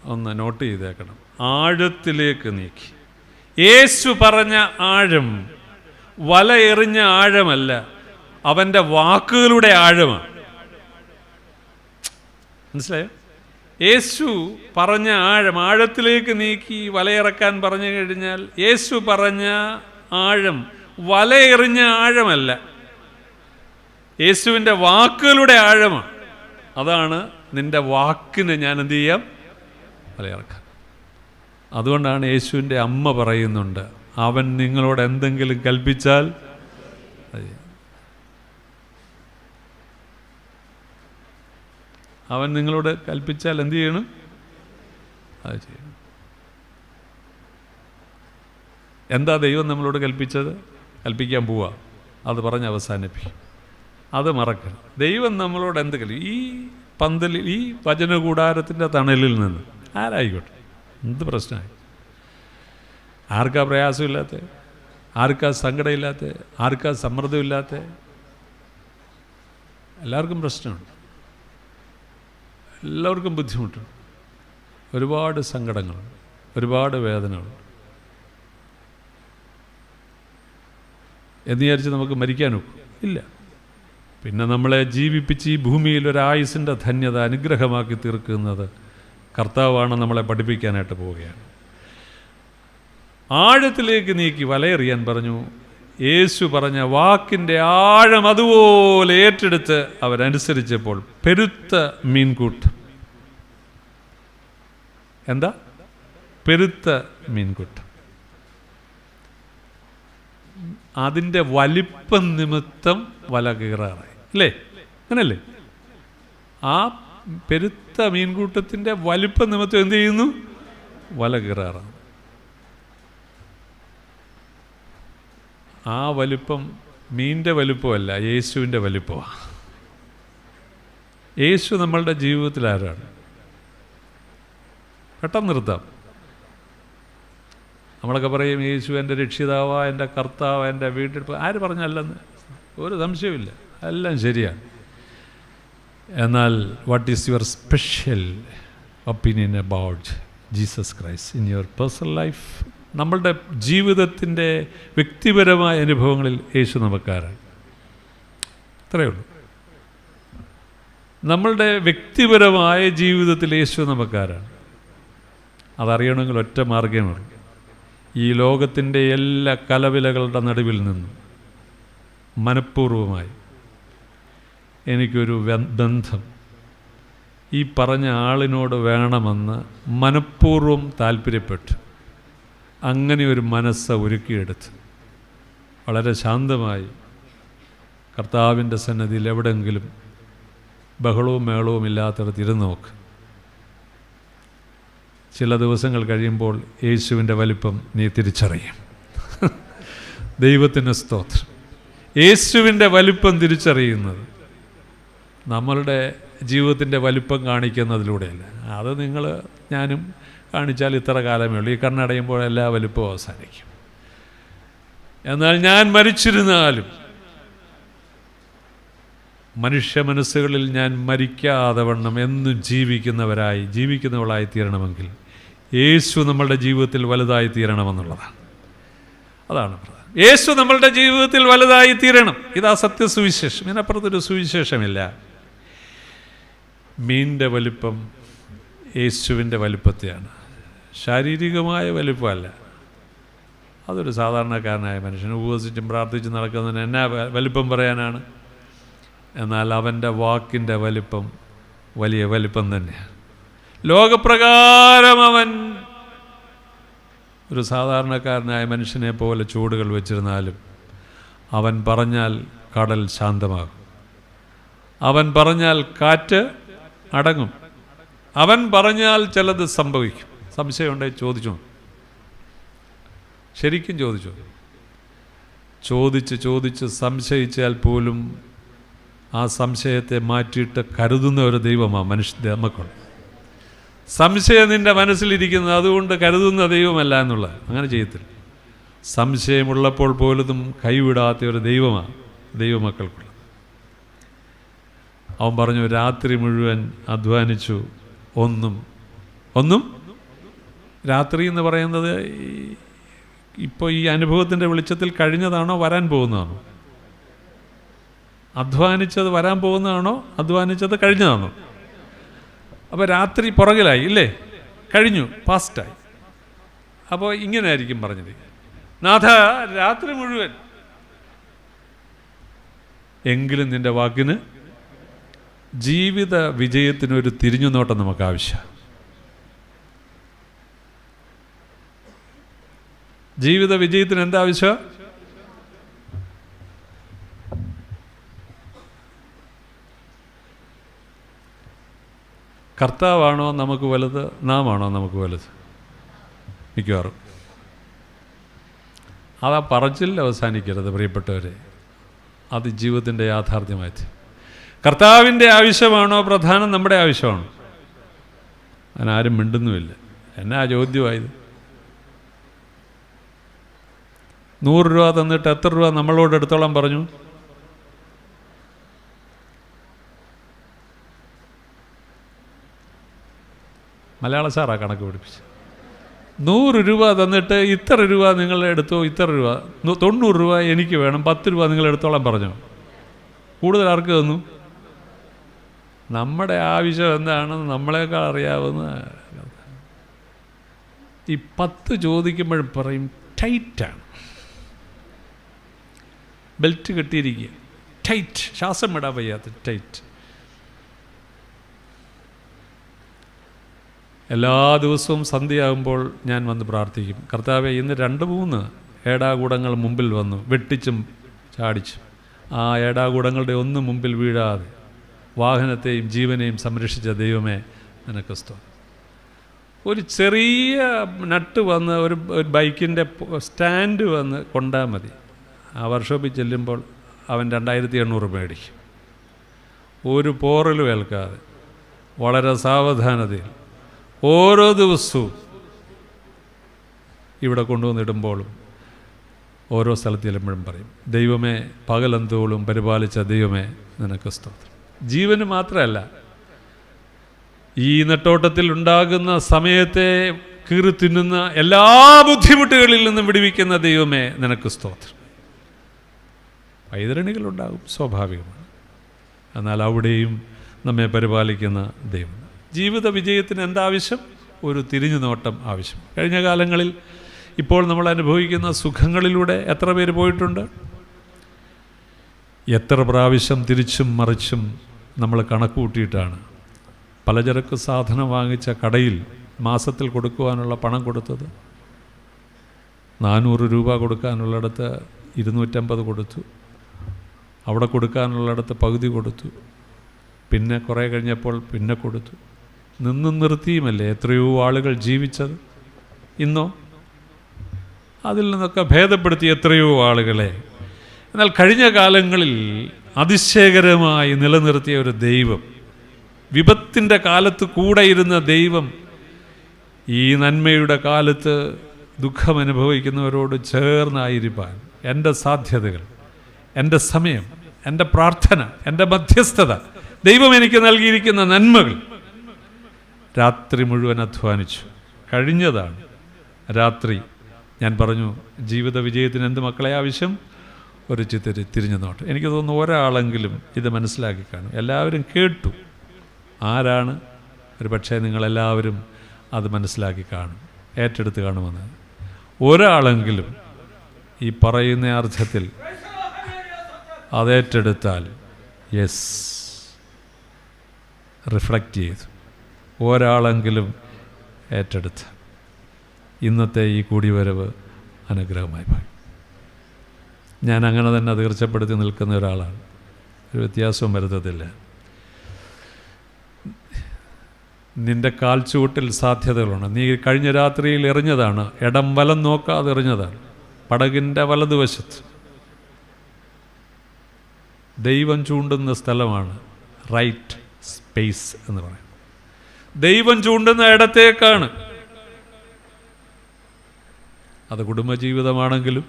ഒന്ന് നോട്ട് ചെയ്തേക്കണം. ആഴത്തിലേക്ക് നീക്കി. യേശു പറഞ്ഞ ആഴം വല എറിഞ്ഞ ആഴമല്ല, അവൻ്റെ വാക്കുകളുടെ ആഴമാണ്. മനസ്സിലായോ? യേശു പറഞ്ഞ ആഴം, ആഴത്തിലേക്ക് നീക്കി വലയിറക്കാൻ പറഞ്ഞു കഴിഞ്ഞാൽ യേശു പറഞ്ഞ ആഴം വലയെറിഞ്ഞ ആഴമല്ല, യേശുവിൻ്റെ വാക്കുകളുടെ ആഴമാണ്. അതാണ് നിൻ്റെ വാക്കിന് ഞാൻ എന്ത് ചെയ്യാം? വലയിറക്കാം. അതുകൊണ്ടാണ് യേശുവിൻ്റെ അമ്മ പറയുന്നുണ്ട്, അവൻ നിങ്ങളോട് എന്തെങ്കിലും കൽപ്പിച്ചാൽ അവൻ നിങ്ങളോട് കൽപ്പിച്ചാൽ എന്ത് ചെയ്യണം? അത് ചെയ്യണം. എന്താ ദൈവം നമ്മളോട് കൽപ്പിച്ചത്? കൽപ്പിക്കാൻ പോവാ, അത് പറഞ്ഞ് അവസാനിപ്പിക്കും. അത് മറക്കണം. ദൈവം നമ്മളോട് എന്ത് ഈ പന്തലിൽ, ഈ വചനകൂടാരത്തിൻ്റെ തണലിൽ നിന്ന് ആരായിക്കോട്ടെ, എന്ത് പ്രശ്നമായി, ആർക്കാ പ്രയാസമില്ലാത്ത, ആർക്കാ സങ്കടമില്ലാത്ത, ആർക്കാ സമ്മർദ്ദമില്ലാത്ത? എല്ലാവർക്കും പ്രശ്നമുണ്ട്, എല്ലാവർക്കും ബുദ്ധിമുട്ടുണ്ട്, ഒരുപാട് സങ്കടങ്ങളുണ്ട്, ഒരുപാട് വേദനകളുണ്ട്. എന്ന് വിചാരിച്ച് നമുക്ക് മരിക്കാനൊക്കും? ഇല്ല. പിന്നെ നമ്മളെ ജീവിപ്പിച്ച് ഈ ഭൂമിയിൽ ഒരായുസിൻ്റെ ധന്യത അനുഗ്രഹമാക്കി തീർക്കുന്നത് കർത്താവാണ് നമ്മളെ പഠിപ്പിക്കാനായിട്ട് പോവുകയാണ്. ആഴത്തിലേക്ക് നീക്കി വലയെറിയാൻ പറഞ്ഞു. യേശു പറഞ്ഞ വാക്കിൻ്റെ ആഴം അതുപോലെ ഏറ്റെടുത്ത് അവരനുസരിച്ചപ്പോൾ പെരുത്ത മീൻകൂട്ടം. എന്താ പെരുത്ത മീൻകൂട്ടം? അതിൻ്റെ വലിപ്പം നിമിത്തം വല കീറാറായി, അല്ലേ? അങ്ങനല്ലേ? ആ പെരുത്ത മീൻകൂട്ടത്തിൻ്റെ വലിപ്പം നിമിത്തം എന്ത് ചെയ്യുന്നു? വല കീറാറാണ്. ആ വലിപ്പം മീൻ്റെ വലിപ്പമല്ല, യേശുവിൻ്റെ വലിപ്പമാണ്. യേശു നമ്മളുടെ ജീവിതത്തിൽ ആരാണ്? പെട്ടെന്ന് നിർത്താം. നമ്മളൊക്കെ പറയും യേശു എൻ്റെ രക്ഷിതാവ്, എൻ്റെ കർത്താവ്, എൻ്റെ വീട്ടിൽ. ആര് പറഞ്ഞല്ലെന്ന് ഒരു സംശയമില്ല, എല്ലാം ശരിയാണ്. എന്നാൽ what is your special opinion about Jesus Christ in your personal life? നമ്മളുടെ ജീവിതത്തിൻ്റെ വ്യക്തിപരമായ അനുഭവങ്ങളിൽ യേശു നമുക്കാരാണ്. അത്രയേ ഉള്ളൂ. നമ്മളുടെ വ്യക്തിപരമായ ജീവിതത്തിൽ യേശു നമുക്കാരാണ്. അതറിയണമെങ്കിൽ ഒറ്റ മാർഗ്ഗമേ. ഈ ലോകത്തിൻ്റെ എല്ലാ കലവിലകളുടെ നടുവിൽ നിന്നും മനഃപൂർവമായി എനിക്കൊരു ബന്ധം ഈ പറഞ്ഞ ആളിനോട് വേണമെന്ന് മനഃപൂർവ്വം താല്പര്യപ്പെട്ടു അങ്ങനെ ഒരു മനസ്സ് ഒരുക്കിയെടുത്ത് വളരെ ശാന്തമായി കർത്താവിൻ്റെ സന്നിധിയിൽ എവിടെയെങ്കിലും ബഹളവും മേളവും ഇല്ലാത്തടത്ത് ഇരുന്ന് നോക്ക്. ചില ദിവസങ്ങൾ കഴിയുമ്പോൾ യേശുവിൻ്റെ വലിപ്പം നീ തിരിച്ചറിയും. ദൈവത്തിന് സ്തോത്രം. യേശുവിൻ്റെ വലിപ്പം തിരിച്ചറിയുന്നത് നമ്മളുടെ ജീവിതത്തിൻ്റെ വലിപ്പം കാണിക്കുന്നതിലൂടെയല്ല. അത് ഞാനും കാണിച്ചാൽ ഇത്ര കാലമേ ഉള്ളൂ. ഈ കണ്ണടയുമ്പോൾ എല്ലാ വലിപ്പവും അവസാനിക്കും. എന്നാൽ ഞാൻ മരിച്ചിരുന്നാലും മനുഷ്യ മനസ്സുകളിൽ ഞാൻ മരിക്കാതെ വണ്ണം എന്നും ജീവിക്കുന്നവളായി തീരണമെങ്കിൽ യേശു നമ്മളുടെ ജീവിതത്തിൽ വലുതായി തീരണമെന്നുള്ളതാണ്. അതാണ് പ്രധാനം. യേശു നമ്മളുടെ ജീവിതത്തിൽ വലുതായി തീരണം. ഇതാ സത്യസുവിശേഷം. ഇതിനപ്പുറത്തൊരു സുവിശേഷമില്ല. മീനിൻ്റെ വലിപ്പം യേശുവിൻ്റെ വലിപ്പത്തെയാണ്, ശാരീരികമായ വലിപ്പമല്ല. അതൊരു സാധാരണക്കാരനായ മനുഷ്യൻ ഉപവസിച്ചും പ്രാർത്ഥിച്ചും നടക്കുന്നതിന് എന്നാ വലിപ്പം പറയാനാണ്? എന്നാൽ അവൻ്റെ വാക്കിൻ്റെ വലിപ്പം വലിയ വലിപ്പം തന്നെയാണ്. ലോകപ്രകാരം അവൻ ഒരു സാധാരണക്കാരനായ മനുഷ്യനെ പോലെ ചൂടുകൾ വെച്ചിരുന്നാലും അവൻ പറഞ്ഞാൽ കടൽ ശാന്തമാകും, അവൻ പറഞ്ഞാൽ കാറ്റ് അടങ്ങും, അവൻ പറഞ്ഞാൽ ചിലത് സംഭവിക്കും. സംശയമുണ്ടെങ്കിൽ ചോദിച്ചു, ശരിക്കും ചോദിച്ച് സംശയിച്ചാൽ പോലും ആ സംശയത്തെ മാറ്റിയിട്ട് കരുതുന്ന ഒരു ദൈവമാണ് നമുക്കുള്ളത്. സംശയം നിൻ്റെ മനസ്സിലിരിക്കുന്നത് അതുകൊണ്ട് കരുതുന്ന ദൈവമല്ല എന്നുള്ളത് അങ്ങനെ ചെയ്യത്തില്ല. സംശയമുള്ളപ്പോൾ പോലും കൈവിടാത്ത ഒരു ദൈവമാണ് ദൈവമക്കൾക്കുള്ളത്. അവൻ പറഞ്ഞു, രാത്രി മുഴുവൻ അധ്വാനിച്ചു, ഒന്നും രാത്രി എന്ന് പറയുന്നത് ഇപ്പോൾ ഈ അനുഭവത്തിൻ്റെ വെളിച്ചത്തിൽ കഴിഞ്ഞതാണോ വരാൻ പോകുന്നതാണോ? അധ്വാനിച്ചത് വരാൻ പോകുന്നതാണോ അധ്വാനിച്ചത് കഴിഞ്ഞതാണോ? അപ്പോൾ രാത്രി പുറകിലായി ഇല്ലേ, കഴിഞ്ഞു, പാസ്റ്റായി. അപ്പോൾ ഇങ്ങനെ ആയിരിക്കും പറഞ്ഞത്, നാഥ രാത്രി മുഴുവൻ, എങ്കിലും നിൻ്റെ വാക്കിന് ജീവിത വിജയത്തിനൊരു തിരിഞ്ഞുനോട്ടം നമുക്ക് ആവശ്യമാണ്. ജീവിത വിജയത്തിന് എന്താ ആവശ്യം? കർത്താവാണോ നമുക്ക് വലുത്, നാമാണോ നമുക്ക് വലുത്? മിക്കവാറും അതാ പറച്ചിൽ അവസാനിക്കരുത് പ്രിയപ്പെട്ടവരെ. അത് ജീവിതത്തിൻ്റെ യാഥാർത്ഥ്യമായി. കർത്താവിൻ്റെ ആവശ്യമാണോ പ്രധാനം, നമ്മുടെ ആവശ്യമാണോ? അതിനാരും മിണ്ടുന്നുമില്ല. എന്നാ ചോദ്യമായത്? 100 രൂപ തന്നിട്ട് എത്ര രൂപ നമ്മളോട് എടുത്തോളം പറഞ്ഞു? മലയാള സാറാ കണക്ക് പഠിപ്പിച്ചു. 100 രൂപ തന്നിട്ട് ഇത്ര രൂപ നിങ്ങൾ എടുത്തോ, ഇത്ര രൂപ 90 രൂപ എനിക്ക് വേണം, 10 രൂപ നിങ്ങൾ എടുത്തോളം പറഞ്ഞു. കൂടുതൽ ആർക്ക് തന്നു? നമ്മുടെ ആവശ്യം എന്താണെന്ന് നമ്മളെക്കാൾ അറിയാവുന്ന. ഈ 10 ചോദിക്കുമ്പോഴും പറയും ടൈറ്റാണ്, ബെൽറ്റ് കെട്ടിയിരിക്കുക, ടൈറ്റ്, ശ്വാസം വിടാൻ വയ്യാത്ത ടൈറ്റ്. എല്ലാ ദിവസവും സന്ധ്യയാകുമ്പോൾ ഞാൻ വന്ന് പ്രാർത്ഥിക്കും, കർത്താവേ ഇന്ന് 2-3 ഏടാകൂടങ്ങൾ മുമ്പിൽ വന്നു, വെട്ടിച്ചും ചാടിച്ചും. ആ ഏടാകൂടങ്ങളുടെ ഒന്നും മുമ്പിൽ വീഴാതെ വാഹനത്തെയും ജീവനെയും സംരക്ഷിച്ച ദൈവമേ നിനക്ക് സ്തോത്രം. ഒരു ചെറിയ നട്ട് വന്ന് ഒരു ബൈക്കിൻ്റെ സ്റ്റാൻഡ് വന്ന് കൊണ്ടാൽ മതി. ആ വർക്ക്ഷോപ്പിൽ ചെല്ലുമ്പോൾ അവൻ 2800 മേടിക്കും. ഒരു പോറലും ഏൽക്കാതെ വളരെ സാവധാനതയിൽ ഓരോ ദിവസവും ഇവിടെ കൊണ്ടുവന്നിടുമ്പോഴും ഓരോ സ്ഥലത്ത് ചെല്ലുമ്പോഴും പറയും, ദൈവമേ പകലന്തോളും പരിപാലിച്ച ദൈവമേ നിനക്ക് സ്തോത്രം. ജീവന് മാത്രമല്ല, ഈ നെട്ടോട്ടത്തിൽ ഉണ്ടാകുന്ന സമയത്തെ കീറി തിന്നുന്ന എല്ലാ ബുദ്ധിമുട്ടുകളിൽ നിന്നും വിടുവിക്കുന്ന ദൈവമേ നിനക്ക് സ്തോത്രം. വൈതരണികളുണ്ടാകും, സ്വാഭാവികമാണ്. എന്നാൽ അവിടെയും നമ്മെ പരിപാലിക്കുന്ന ദൈവം. ജീവിത വിജയത്തിന് എന്താവശ്യം? ഒരു തിരിഞ്ഞുനോട്ടം ആവശ്യം. കഴിഞ്ഞ കാലങ്ങളിൽ ഇപ്പോൾ നമ്മൾ അനുഭവിക്കുന്ന സുഖങ്ങളിലൂടെ എത്ര പേര് പോയിട്ടുണ്ട്? എത്ര പ്രാവശ്യം തിരിച്ചും മറിച്ചും നമ്മൾ കണക്ക് കൂട്ടിയിട്ടാണ് പലചരക്ക് സാധനം വാങ്ങിച്ച കടയിൽ മാസത്തിൽ കൊടുക്കുവാനുള്ള പണം കൊടുത്തത്. 400 രൂപ കൊടുക്കാനുള്ളിടത്ത് 250 കൊടുത്തു, അവിടെ കൊടുക്കാനുള്ളിടത്ത് പകുതി കൊടുത്തു, പിന്നെ കുറേ കഴിഞ്ഞപ്പോൾ പിന്നെ കൊടുത്തു. നിന്നും നിർത്തിയുമല്ലേ എത്രയോ ആളുകൾ ജീവിച്ചത്. ഇന്നോ അതിൽ നിന്നൊക്കെ ഭേദപ്പെടുത്തി എത്രയോ ആളുകളെ എന്നാൽ കഴിഞ്ഞ കാലങ്ങളിൽ അതിശയകരമായി നിലനിർത്തിയ ഒരു ദൈവം, വിപത്തിൻ്റെ കാലത്ത് കൂടെ ഇരുന്ന ദൈവം, ഈ നന്മയുടെ കാലത്ത് ദുഃഖമനുഭവിക്കുന്നവരോട് ചേർന്നായിരിക്കാൻ എൻ്റെ സാധ്യതകൾ, എൻ്റെ സമയം, എൻ്റെ പ്രാർത്ഥന, എൻ്റെ മധ്യസ്ഥത, ദൈവം എനിക്ക് നൽകിയിരിക്കുന്ന നന്മകൾ, രാത്രി മുഴുവൻ അധ്വാനിച്ചു. കഴിഞ്ഞതാണ് രാത്രി. ഞാൻ പറഞ്ഞു, ജീവിത വിജയത്തിന് എന്ത് മക്കളെ ആവശ്യം? ഒരു തിരിഞ്ഞു നോട്ട്. എനിക്ക് തോന്നുന്നു ഒരാളെങ്കിലും ഇത് മനസ്സിലാക്കി കാണും. എല്ലാവരും കേട്ടു. ആരാണ്? ഒരു പക്ഷേ നിങ്ങളെല്ലാവരും അത് മനസ്സിലാക്കി കാണും, ഏറ്റെടുത്ത് കാണുമെന്ന്. ഒരാളെങ്കിലും ഈ പറയുന്ന അർത്ഥത്തിൽ അതേറ്റെടുത്താൽ യെസ്, റിഫ്ലക്റ്റ് ചെയ്തു, ഒരാളെങ്കിലും ഏറ്റെടുത്ത് ഇന്നത്തെ ഈ കൂടിവരവ് അനുഗ്രഹമായി പോയി. ഞാൻ അങ്ങനെ തന്നെ തീർച്ചപ്പെടുത്തി നിൽക്കുന്ന ഒരാളാണ്. ഒരു വ്യത്യാസവും വരുത്തത്തില്ല. നിൻ്റെ കാൽച്ചുവട്ടിൽ സാധ്യതകളുണ്ട്. നീ കഴിഞ്ഞ രാത്രിയിൽ എറിഞ്ഞതാണ്, ഇടം വലം നോക്കാതെ എറിഞ്ഞതാണ്, പടകിൻ്റെ വലതുവശത്ത്. ദൈവം ചൂണ്ടുന്ന സ്ഥലമാണ് റൈറ്റ് സ്പേസ് എന്ന് പറയും. ദൈവം ചൂണ്ടുന്ന ഇടത്തേക്കാണ്. അത് കുടുംബജീവിതമാണെങ്കിലും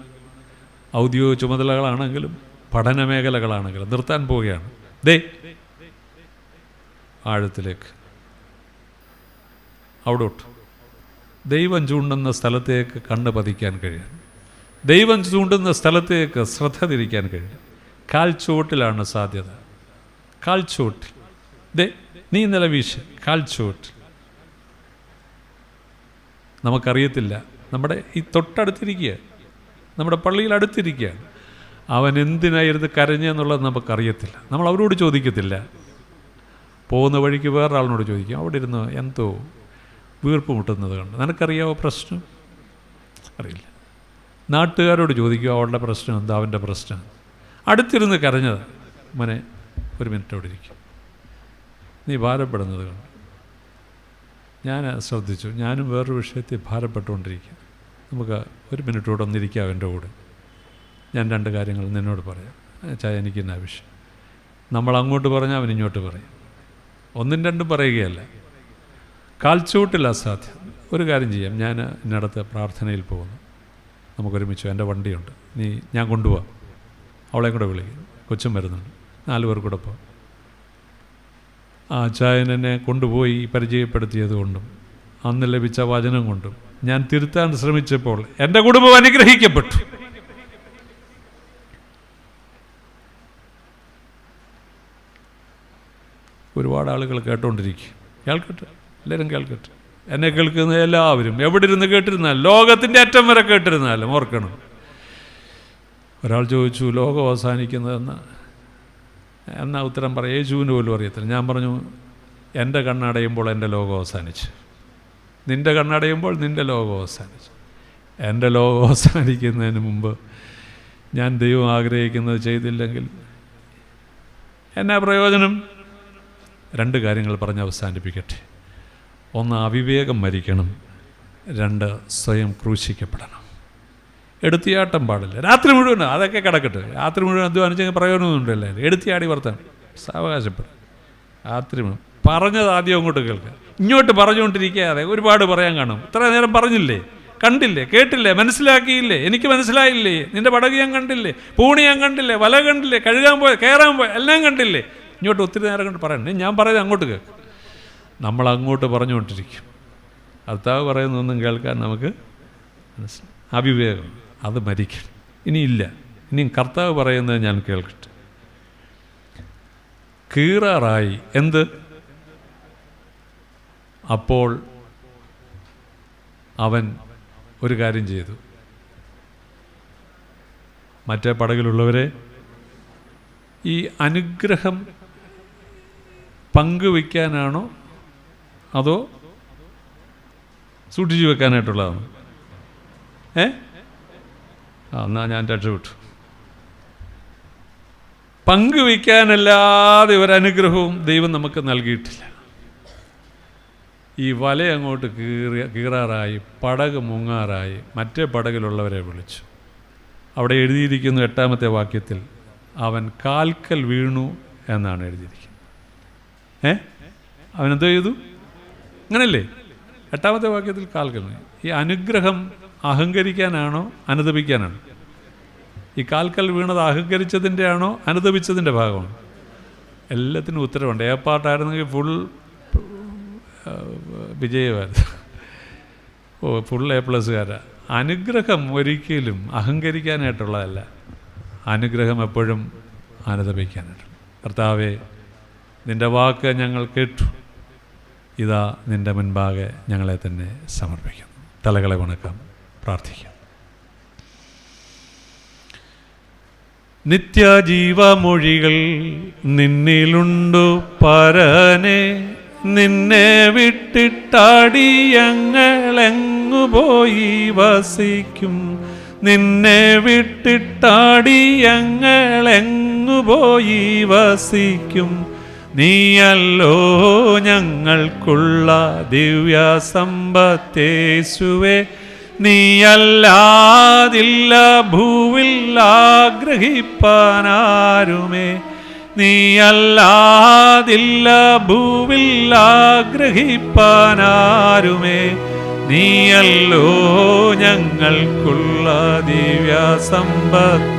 ഔദ്യോഗിക ചുമതലകളാണെങ്കിലും പഠന മേഖലകളാണെങ്കിലും നിർത്താൻ പോവുകയാണ്. ആഴത്തിലേക്ക്, അവിടോട്ട് ദൈവം ചൂണ്ടുന്ന സ്ഥലത്തേക്ക് കണ്ണ് പതിക്കാൻ കഴിയും. ദൈവം ചൂണ്ടുന്ന സ്ഥലത്തേക്ക് ശ്രദ്ധ തിരിക്കാൻ കഴിയും. കാൽച്ചുവട്ടിലാണ് സാധ്യത. കാൽച്ചുവട്ടിൽ നീ നിലവീശ്. കാൽച്ചുവട്ടിൽ നമുക്കറിയത്തില്ല. നമ്മുടെ ഈ തൊട്ടടുത്തിരിക്കുക, നമ്മുടെ പള്ളിയിൽ അടുത്തിരിക്കുകയാണ്. അവൻ എന്തിനായിരുന്നു കരഞ്ഞെന്നുള്ളത് നമുക്കറിയത്തില്ല. നമ്മൾ അവരോട് ചോദിക്കത്തില്ല. പോകുന്ന വഴിക്ക് വേറൊരാളിനോട് ചോദിക്കും. അവിടെ ഇരുന്ന് എന്തോ വീർപ്പ് മുട്ടുന്നത് കണ്ട്. നിനക്കറിയാവോ പ്രശ്നം? അറിയില്ല. നാട്ടുകാരോട് ചോദിക്കുക അവളുടെ പ്രശ്നം എന്താ, അവൻ്റെ പ്രശ്നം. അടുത്തിരുന്ന് കരഞ്ഞത്. മോനെ ഒരു മിനിറ്റ് അവിടെ ഇരിക്കും, നീ ഭാരപ്പെടുന്നത് കണ്ട് ഞാൻ ശ്രദ്ധിച്ചു. ഞാനും വേറൊരു വിഷയത്തിൽ ഭാരപ്പെട്ടുകൊണ്ടിരിക്കുക. നമുക്ക് ഒരു മിനിറ്റ് കൂടെ ഒന്നിരിക്കാം എൻ്റെ കൂടെ. ഞാൻ രണ്ട് കാര്യങ്ങൾ നിന്നോട് പറയാം. ചായ എനിക്കെന്നാ വിഷയം. നമ്മൾ അങ്ങോട്ട് പറഞ്ഞാൽ അവൻ ഇങ്ങോട്ട് പറയും. ഒന്നും രണ്ടും പറയുകയല്ല. കാൽച്ചുവട്ടിൽ അസാധ്യം. ഒരു കാര്യം ചെയ്യാം, ഞാൻ ഇന്നടത്ത് പ്രാർത്ഥനയിൽ പോകുന്നു, നമുക്കൊരുമിച്ചോ. എൻ്റെ വണ്ടിയുണ്ട്, ഞാൻ കൊണ്ടുപോകാം. അവളെയും കൂടെ വിളിക്കും. കൊച്ചും വരുന്നുണ്ട്, 4 പേർ കൂടെ പോകാം. ആ ചായൻ എന്നെ കൊണ്ടുപോയി പരിചയപ്പെടുത്തിയത് കൊണ്ടും അന്ന് ലഭിച്ച വചനം കൊണ്ടും ഞാൻ തിരുത്താൻ ശ്രമിച്ചപ്പോൾ എൻ്റെ കുടുംബം അനുഗ്രഹിക്കപ്പെട്ടു. ഒരുപാട് ആളുകൾ കേട്ടുകൊണ്ടിരിക്കും. കേൾക്കട്ടെ, എല്ലാവരും കേൾക്കട്ടെ. എന്നെ കേൾക്കുന്ന എല്ലാവരും എവിടെ ഇരുന്ന് കേട്ടിരുന്നാലും, ലോകത്തിൻ്റെ അറ്റം വരെ കേട്ടിരുന്നാലും ഓർക്കണം. ഒരാൾ ചോദിച്ചു, ലോകം അവസാനിക്കുന്നതെന്ന് എന്നാ ഉത്തരം പറയാം? യേശുവിന് പോലും അറിയത്തില്ല. ഞാൻ പറഞ്ഞു, എൻ്റെ കണ്ണടയുമ്പോൾ എൻ്റെ ലോകം അവസാനിച്ചു, നിൻ്റെ കണ്ണടയുമ്പോൾ നിൻ്റെ ലോകം അവസാനിച്ചു. എൻ്റെ ലോകം അവസാനിക്കുന്നതിന് മുമ്പ് ഞാൻ ദൈവം ആഗ്രഹിക്കുന്നത് ചെയ്തില്ലെങ്കിൽ എന്നാ പ്രയോജനം? 2 കാര്യങ്ങൾ പറഞ്ഞ് അവസാനിപ്പിക്കട്ടെ. 1, അവിവേകം മരിക്കണം. 2, സ്വയം ക്രൂശിക്കപ്പെടണം. എടുത്തിയാട്ടം പാടില്ല. രാത്രി മുഴുവൻ അതൊക്കെ കിടക്കട്ടെ. രാത്രി മുഴുവൻ അധ്വാനിച്ചെങ്കിൽ പ്രയോജനമൊന്നുമില്ല. എടുത്തിയാടി വർത്താൻ സാവകാശപ്പെടും. രാത്രി മുഴുവൻ പറഞ്ഞത് ആദ്യം അങ്ങോട്ട് കേൾക്കുക. ഇങ്ങോട്ട് പറഞ്ഞുകൊണ്ടിരിക്കാതെ ഒരുപാട് പറയാൻ കാണും. ഇത്ര നേരം പറഞ്ഞില്ലേ, കണ്ടില്ലേ, കേട്ടില്ലേ, മനസ്സിലാക്കിയില്ലേ, എനിക്ക് മനസ്സിലായില്ലേ, നിൻ്റെ പടക് ഞാൻ കണ്ടില്ലേ, പൂണി ഞാൻ കണ്ടില്ലേ, വല കണ്ടില്ലേ, കഴുകാൻ പോയ, കയറാൻ പോയ, എല്ലാം കണ്ടില്ലേ. ഇങ്ങോട്ട് ഒത്തിരി നേരം കൊണ്ട് പറയണ്ടേ, ഞാൻ പറയുന്നത് അങ്ങോട്ട് കേൾക്കും. നമ്മൾ അങ്ങോട്ട് പറഞ്ഞുകൊണ്ടിരിക്കും. കർത്താവ് പറയുന്നതൊന്നും കേൾക്കാൻ നമുക്ക് മനസ്സിലാവും. അവിവേകം അത് മരിക്കണം. ഇനിയില്ല, ഇനിയും കർത്താവ് പറയുന്നത് ഞാൻ കേൾക്കട്ടെ. കീറാറായി. എന്ത്? അപ്പോൾ അവൻ ഒരു കാര്യം ചെയ്തു. മറ്റേ പടകിലുള്ളവരെ, ഈ അനുഗ്രഹം പങ്കുവയ്ക്കാനാണോ അതോ സൂക്ഷിച്ചു വെക്കാനായിട്ടുള്ളതാണോ? എന്നാൽ ഞാൻ രക്ഷപ്പെട്ടു. പങ്കുവയ്ക്കാനല്ലാതെ ഒരനുഗ്രഹവും ദൈവം നമുക്ക് നൽകിയിട്ടില്ല. ഈ വല അങ്ങോട്ട് കീറാറായി, പടക് മുങ്ങാറായി, മറ്റേ പടകിലുള്ളവരെ വിളിച്ചു. അവിടെ എഴുതിയിരിക്കുന്നു 8-ാമത്തെ വാക്യത്തിൽ, അവൻ കാൽക്കൽ വീണു എന്നാണ് എഴുതിയിരിക്കുന്നത്. അവനെന്തോ ചെയ്തു? അങ്ങനല്ലേ? 8-ാമത്തെ വാക്യത്തിൽ കാൽക്കൽ വീണു. ഈ അനുഗ്രഹം അഹങ്കരിക്കാനാണോ അനുദപിക്കാനാണോ? ഈ കാൽക്കൽ വീണത് അഹങ്കരിച്ചതിൻ്റെ ആണോ അനുദപിച്ചതിൻ്റെ ഭാഗമാണ്? എല്ലാത്തിനും ഉത്തരവുണ്ട്. പാട്ടായിരുന്നെങ്കിൽ ഫുൾ വിജയമായിരുന്നു. ഫുൾ A+കാരാ. അനുഗ്രഹം ഒരിക്കലും അഹങ്കരിക്കാനായിട്ടുള്ളതല്ല. അനുഗ്രഹം എപ്പോഴും അനുദപിക്കാനായിട്ടുള്ള. കർത്താവേ, നിൻ്റെ വാക്ക് ഞങ്ങൾ കേട്ടു, ഇതാ നിൻ്റെ മുൻപാകെ ഞങ്ങളെ തന്നെ സമർപ്പിക്കുന്നു. തലകളെ വണക്കാം, പ്രാർത്ഥിക്കാം. നിത്യജീവമൊഴികൾ നിന്നിലുണ്ടു പരനെ, നിന്നെ വിട്ടിട്ടാടി ഞങ്ങളെങ്ങുപോയി വസിക്കും. നിന്നെ വിട്ടിട്ടാടി ഞങ്ങളെങ്ങുപോയി വസിക്കും. നീയല്ലോ ഞങ്ങൾക്കുള്ള ദിവ്യ സമ്പത്തേശുവേ. നീയല്ലാതില്ല ഭൂവിൽ ആഗ്രഹിപ്പാനാരുമേ. നീയല്ലാതില്ല ഭൂവിൽ ആഗ്രഹിപ്പാനാരുമേ. നീയല്ലോ ഞങ്ങൾക്കുള്ള ദിവ്യ സമ്പത്ത്